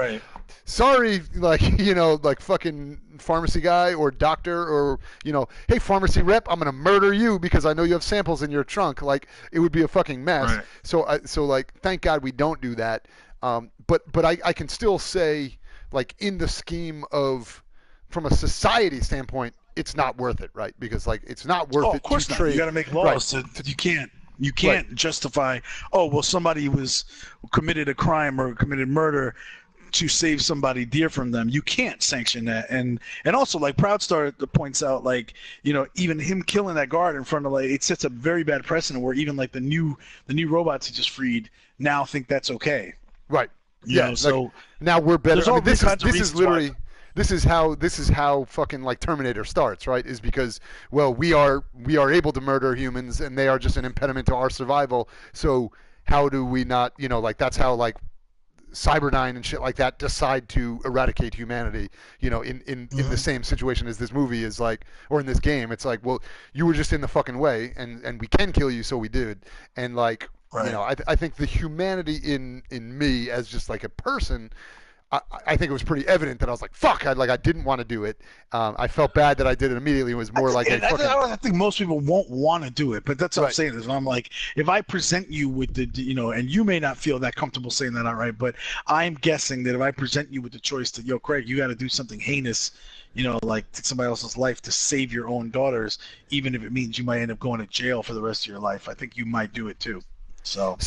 sorry, like fucking pharmacy guy or doctor or hey, pharmacy rep, I'm gonna murder you because I know you have samples in your trunk. Like, it would be a fucking mess. Right. So like, thank God we don't do that. But I can still say, like, in the scheme of, from a society standpoint, it's not worth it, right? Because, like, it's not worth it. Of course not. You got to make laws. Right. You can't justify. Oh, well, somebody committed a crime or committed murder to save somebody dear from them. You can't sanction that. And also, like, Proudstar points out, like, even him killing that guard in front of, like, it sets a very bad precedent where even, like, the new robots he just freed now think that's okay. Right. So now we're better. I mean, this is literally. This is how fucking, like, Terminator starts, right? Is because, well, we are able to murder humans and they are just an impediment to our survival. So how do we not, like, that's how, like, Cyberdyne and shit like that decide to eradicate humanity, in the same situation as this movie is like, or in this game, it's like, well, you were just in the fucking way, and we can kill you, so we did. And like, right. I think the humanity in me as just like a person, I think it was pretty evident that I was like, fuck, I didn't want to do it. I felt bad that I did it immediately. It was more like I think most people won't want to do it, but that's what I'm saying is I'm like, if I present you with the, and you may not feel that comfortable saying that outright, but I'm guessing that if I present you with the choice that, yo, Craig, you got to do something heinous, like take somebody else's life to save your own daughters, even if it means you might end up going to jail for the rest of your life, I think you might do it too. And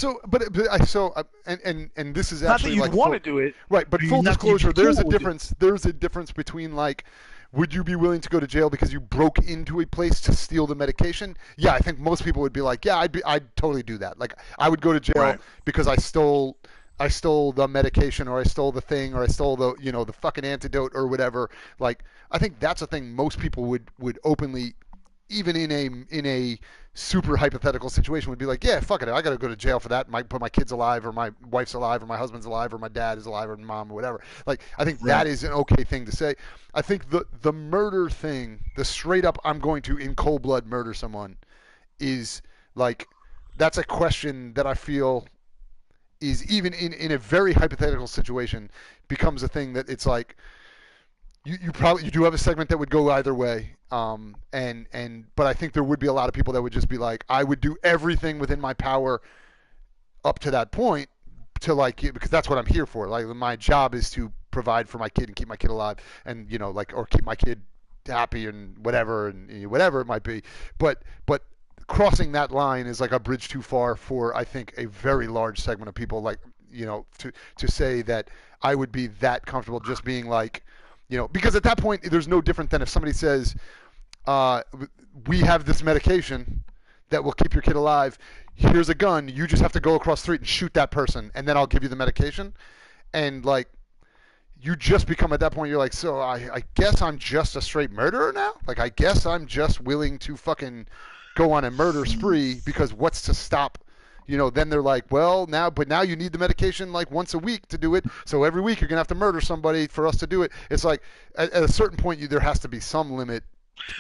this is actually not that you like want to do it, right? But full disclosure, there's a difference. There's a difference between like, would you be willing to go to jail because you broke into a place to steal the medication? Yeah, I think most people would be like, yeah, I'd totally do that. Like, I would go to jail because I stole the medication, or I stole the thing, or I stole the the fucking antidote or whatever. Like, I think that's a thing most people would openly, even in a super hypothetical situation, would be like, yeah, fuck it, I gotta go to jail for that. Put my kid's alive, or my wife's alive, or my husband's alive, or my dad is alive, or mom, or whatever. Like, I think that is an okay thing to say. I think the murder thing, the straight up, I'm going to in cold blood murder someone, is like, that's a question that I feel is, even in a very hypothetical situation, becomes a thing that it's like, you do have a segment that would go either way, but I think there would be a lot of people that would just be like, I would do everything within my power up to that point to, like, because that's what I'm here for. Like, my job is to provide for my kid and keep my kid alive, and or keep my kid happy and whatever it might be. But crossing that line is like a bridge too far for, I think, a very large segment of people. Like, to say that I would be that comfortable just being like, because at that point, there's no different than if somebody says, we have this medication that will keep your kid alive. Here's a gun. You just have to go across the street and shoot that person, and then I'll give you the medication. And, like, you just become, at that point, you're like, so I guess I'm just a straight murderer now? Like, I guess I'm just willing to fucking go on a murder spree, because what's to stop? Then they're like, well, now you need the medication like once a week to do it. So every week you're going to have to murder somebody for us to do it. It's like, at a certain point, there has to be some limit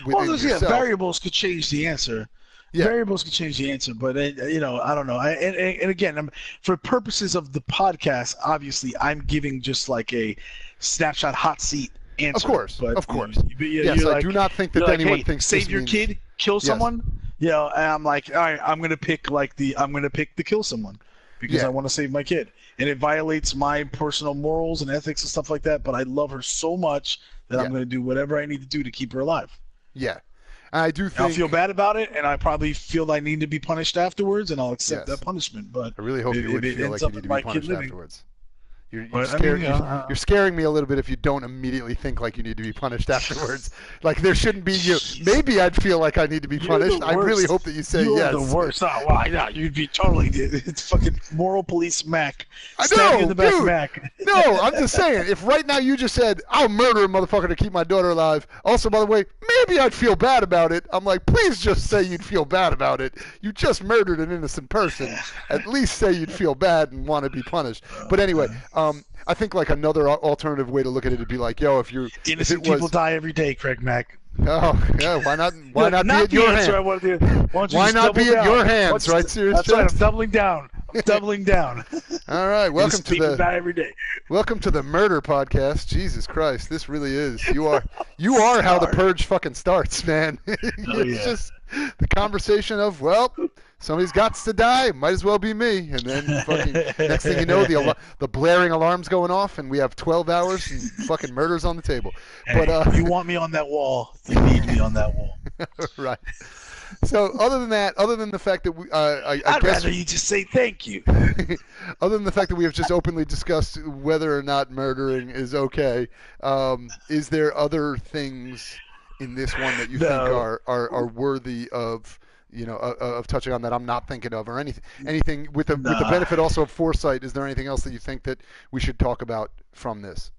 within yourself. Variables could change the answer. Yeah. Variables can change the answer, but I don't know. And again, for purposes of the podcast, obviously, I'm giving just like a snapshot hot seat answer. Of course. Yes, I do not think that anyone thinks save your kid, kill someone. And I'm like, all right, I'm gonna pick the kill someone because I want to save my kid, and it violates my personal morals and ethics and stuff like that. But I love her so much that I'm gonna do whatever I need to do to keep her alive. Yeah. I do think I'll feel bad about it, and I probably feel I need to be punished afterwards, and I'll accept that punishment. But I really hope you would feel like you need to be punished afterwards. You're scaring me a little bit if you don't immediately think like you need to be punished afterwards. Like, there shouldn't be maybe I'd feel like I need to be punished. I really hope that you say yes. You're the worst. You'd be totally. It's fucking moral police Mac. I know, in the back, dude. Mac. No, I'm just saying. If right now you just said, I'll murder a motherfucker to keep my daughter alive. Also, by the way, maybe I'd feel bad about it. I'm like, please just say you'd feel bad about it. You just murdered an innocent person. At least say you'd feel bad and want to be punished. But anyway, I think like another alternative way to look at it would be like, yo, if innocent people die every day, CraigMakk. Oh yeah, why not? Why not be at your hands? Why not be at your hands, right? Serious Jest? That's right. I'm doubling down. All right, welcome to the die every day. Welcome to the murder podcast. Jesus Christ, this really is. You are how the purge fucking starts, man. It's just the conversation of, well, somebody's got to die. Might as well be me. And then fucking next thing you know, the blaring alarm's going off, and we have 12 hours and fucking murder's on the table. But you want me on that wall? You need me on that wall. Right. So other than the fact that I'd rather you just say thank you. Other than the fact that we have just openly discussed whether or not murdering is okay, is there other things in this one that you think are worthy of of touching on that I'm not thinking of, or anything with the benefit also of foresight? Is there anything else that you think that we should talk about from this?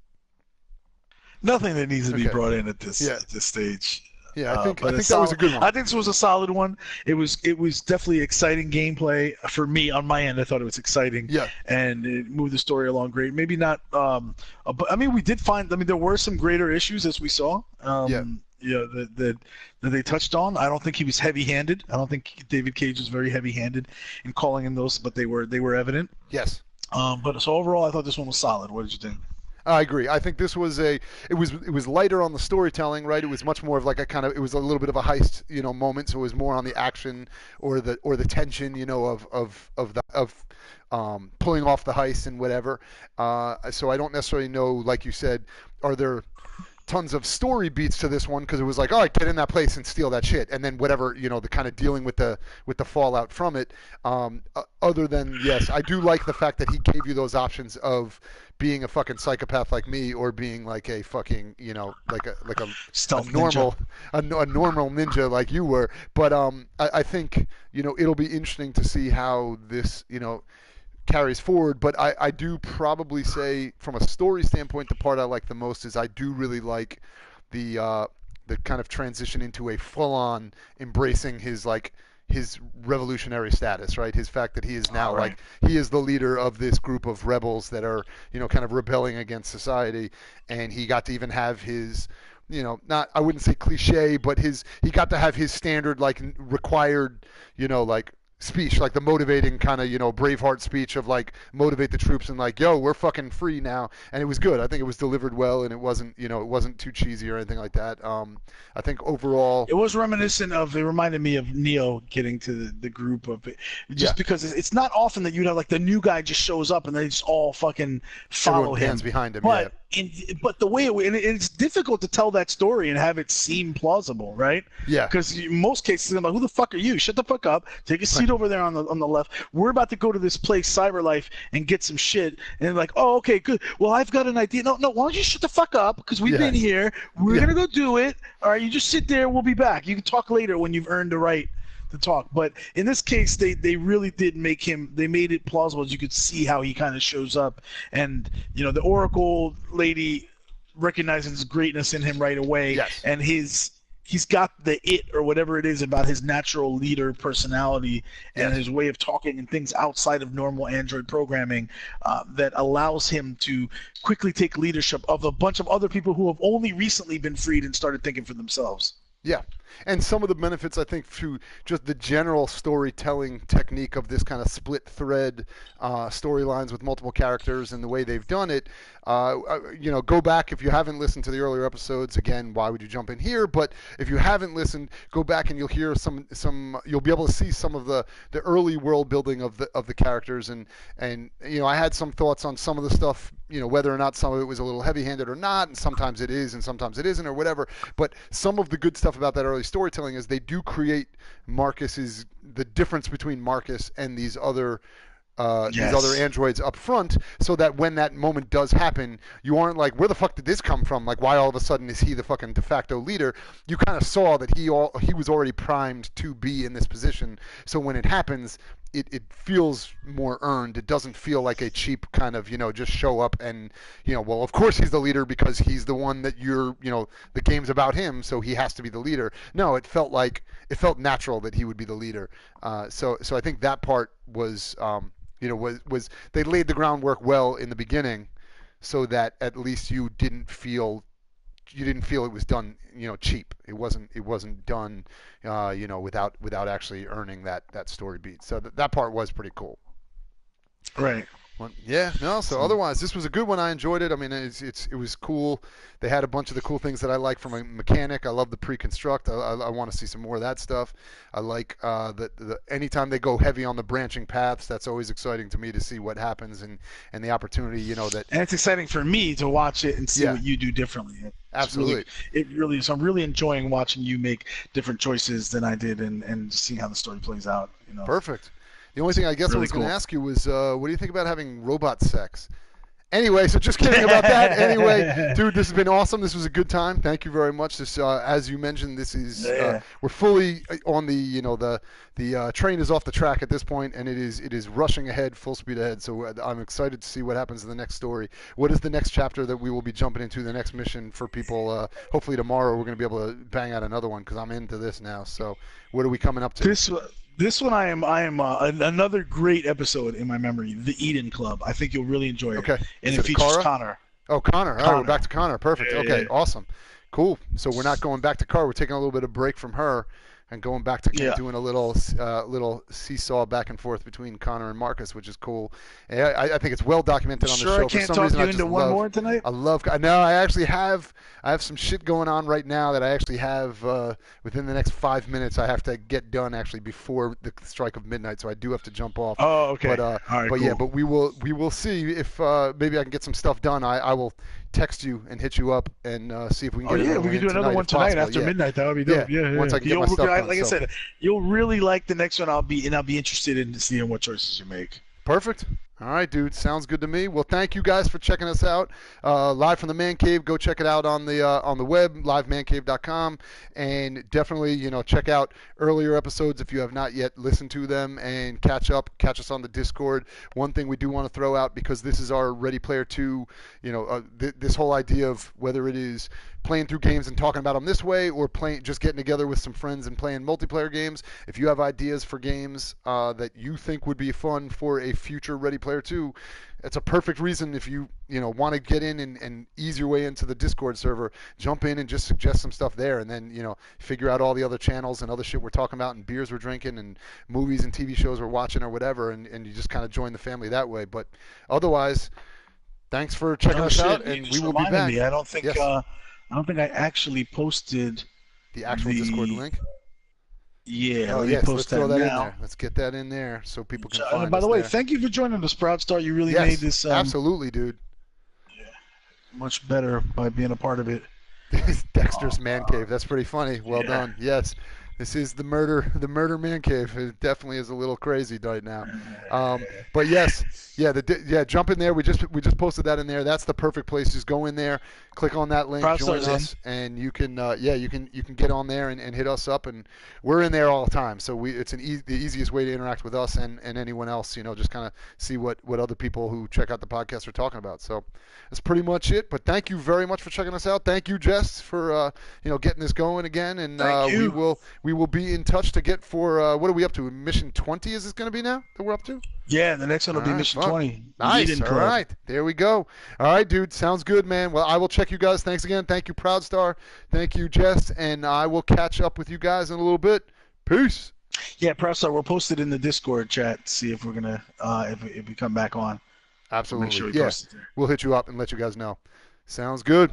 Nothing that needs to be brought in at this stage. Yeah, I think that was a good one. I think this was a solid one. It was definitely exciting gameplay for me on my end. I thought it was exciting. Yeah. And it moved the story along great. Maybe not. But I mean, we did find. I mean, there were some greater issues as we saw. That they touched on. I don't think he was heavy-handed. I don't think David Cage was very heavy-handed in calling in those, but they were evident. Yes. But so overall, I thought this one was solid. What did you think? I agree. I think this was it was lighter on the storytelling, right? It was much more of like it was a little bit of a heist, moment. So it was more on the action or the tension, of pulling off the heist and whatever. So I don't necessarily know, like you said, are there tons of story beats to this one, because it was like, all right, get in that place and steal that shit, and then whatever, the kind of dealing with the fallout from it. Other than, yes, I do like the fact that he gave you those options of being a fucking psychopath like me, or being like a fucking, like a normal ninja like you were. But I think it'll be interesting to see how this carries forward. But I do probably say, from a story standpoint, the part I like the most is I do really like the kind of transition into a full-on embracing his revolutionary status, right? His fact that he is now he is the leader of this group of rebels that are kind of rebelling against society, and he got to even have his not, I wouldn't say cliche, but he got to have his standard required speech, like the motivating kind of Braveheart speech of motivate the troops and yo, we're fucking free now. And it was good. I think it was delivered well, and it wasn't too cheesy or anything like that. I think overall it was reminiscent of, it reminded me of Neo getting to the group of it, because it's not often that you'd have the new guy just shows up and they just all fucking follow him. Hands behind him. But but the way it's difficult to tell that story and have it seem plausible, right? Yeah. Because in most cases, I'm like, who the fuck are you? Shut the fuck up. Take a seat over there on the left. We're about to go to this place, Cyberlife, and get some shit. And they're like, oh, okay, good. Well, I've got an idea. No, why don't you shut the fuck up? Because we've been here. We're gonna go do it. All right, you just sit there. We'll be back. You can talk later when you've earned the right to talk. But in this case, they really did they made it plausible. As you could see how he kind of shows up, and the Oracle lady recognizes his greatness in him right away. And he's got the it, or whatever it is, about his natural leader personality and his way of talking and things outside of normal Android programming, that allows him to quickly take leadership of a bunch of other people who have only recently been freed and started thinking for themselves. Yeah. And some of the benefits, I think, through just the general storytelling technique of this kind of split thread storylines with multiple characters and the way they've done it, go back if you haven't listened to the earlier episodes. Again, why would you jump in here? But if you haven't listened, go back and you'll hear you'll be able to see some of the early world building of the characters. And I had some thoughts on some of the stuff, whether or not some of it was a little heavy-handed or not, and sometimes it is and sometimes it isn't, or whatever. But some of the good stuff about that early storytelling is they do create the difference between Marcus and these other androids up front, so that when that moment does happen, you aren't like, where the fuck did this come from? Like, why all of a sudden is he the fucking de facto leader? You kind of saw that he was already primed to be in this position. So when it happens, it feels more earned. It doesn't feel like a cheap kind of, just show up and, well, of course he's the leader because he's the one that the game's about him, so he has to be the leader. No, it felt natural that he would be the leader. So I think that part was, was they laid the groundwork well in the beginning, so that at least you didn't feel it was done, cheap. It wasn't done, without actually earning that story beat. So that part was pretty cool. Right. Well, yeah. No. So otherwise, this was a good one. I enjoyed it. I mean, it was cool. They had a bunch of the cool things that I like from a mechanic. I love the pre-construct. I want to see some more of that stuff. I like the anytime they go heavy on the branching paths. That's always exciting to me to see what happens and the opportunity. That. And it's exciting for me to watch it and see what you do differently. Absolutely. It really is. I'm really enjoying watching you make different choices than I did, and seeing how the story plays out. Perfect. The only thing I guess I was going to ask you was, what do you think about having robot sex? Anyway, so just kidding about that. Anyway, dude, this has been awesome. This was a good time. Thank you very much. This, as you mentioned, this is we're fully on the the train is off the track at this point, and it is rushing ahead, full speed ahead. So I'm excited to see what happens in the next story. What is the next chapter that we will be jumping into? The next mission for people. Hopefully tomorrow we're going to be able to bang out another one because I'm into this now. So what are we coming up to? This one I am another great episode in my memory, the Eden Club. I think you'll really enjoy it. Okay. And it features Connor. Oh, Connor. All right, we're back to Connor. Perfect. Okay, awesome. Cool. So we're not going back to Car. We're taking a little bit of break from her and going back to doing a little seesaw back and forth between Connor and Marcus, which is cool. And I think it's well documented on the show. I can't talk you into one more tonight? No, I actually have some shit going on right now that I actually have within the next 5 minutes I have to get done actually before the strike of midnight, so I do have to jump off. Oh, okay. But, all right, but cool. yeah, but we will see if maybe I can get some stuff done. I will text you and hit you up and see if we can get we can do another one tonight after midnight. That would be dope. Yeah. Once I get my stuff done. Like I said, you'll really like the next one. I'll be interested in seeing what choices you make. Perfect. All right, dude. Sounds good to me. Well, thank you guys for checking us out. Live from the Man Cave. Go check it out on the web, livemancave.com, and definitely check out earlier episodes if you have not yet listened to them, and catch us on the Discord. One thing we do want to throw out, because this is our Ready Player 2, this whole idea of whether it is playing through games and talking about them this way, or just getting together with some friends and playing multiplayer games. If you have ideas for games that you think would be fun for a future Ready Player 2, it's a perfect reason if you want to get in and ease your way into the Discord server, jump in and just suggest some stuff there, and then figure out all the other channels and other shit we're talking about and beers we're drinking and movies and TV shows we're watching or whatever, and you just kind of join the family that way. But otherwise, thanks for checking us out, and we will be back. I don't think I don't think I actually posted the actual Discord link. Yeah, let's throw that in there. Let's get that in there so people can find us. By the way, thank you for joining us, Proudstar. You really made this absolutely, dude. Much better by being a part of it. Dexter's Man Cave. That's pretty funny. Well done. Yes. This is the murder man cave. It definitely is a little crazy right now, but yes, jump in there. We just posted that in there. That's the perfect place. Just go in there, click on that link, join us, and you can you can get on there and hit us up, and we're in there all the time. So it's the easiest way to interact with us and anyone else. Just kind of see what other people who check out the podcast are talking about. So that's pretty much it. But thank you very much for checking us out. Thank you, Jess, for getting this going again, and we will be in touch to get for what are we up to? Mission 20 is this going to be now that we're up to? Yeah, the next one will be Mission 20. Nice. All right. There we go. All right, dude. Sounds good, man. Well, I will check you guys. Thanks again. Thank you, Proudstar. Thank you, Jess. And I will catch up with you guys in a little bit. Peace. Yeah, Proudstar, we'll post it in the Discord chat. See if we're going to, if we come back on. Absolutely. Make sure we post it there. We'll hit you up and let you guys know. Sounds good.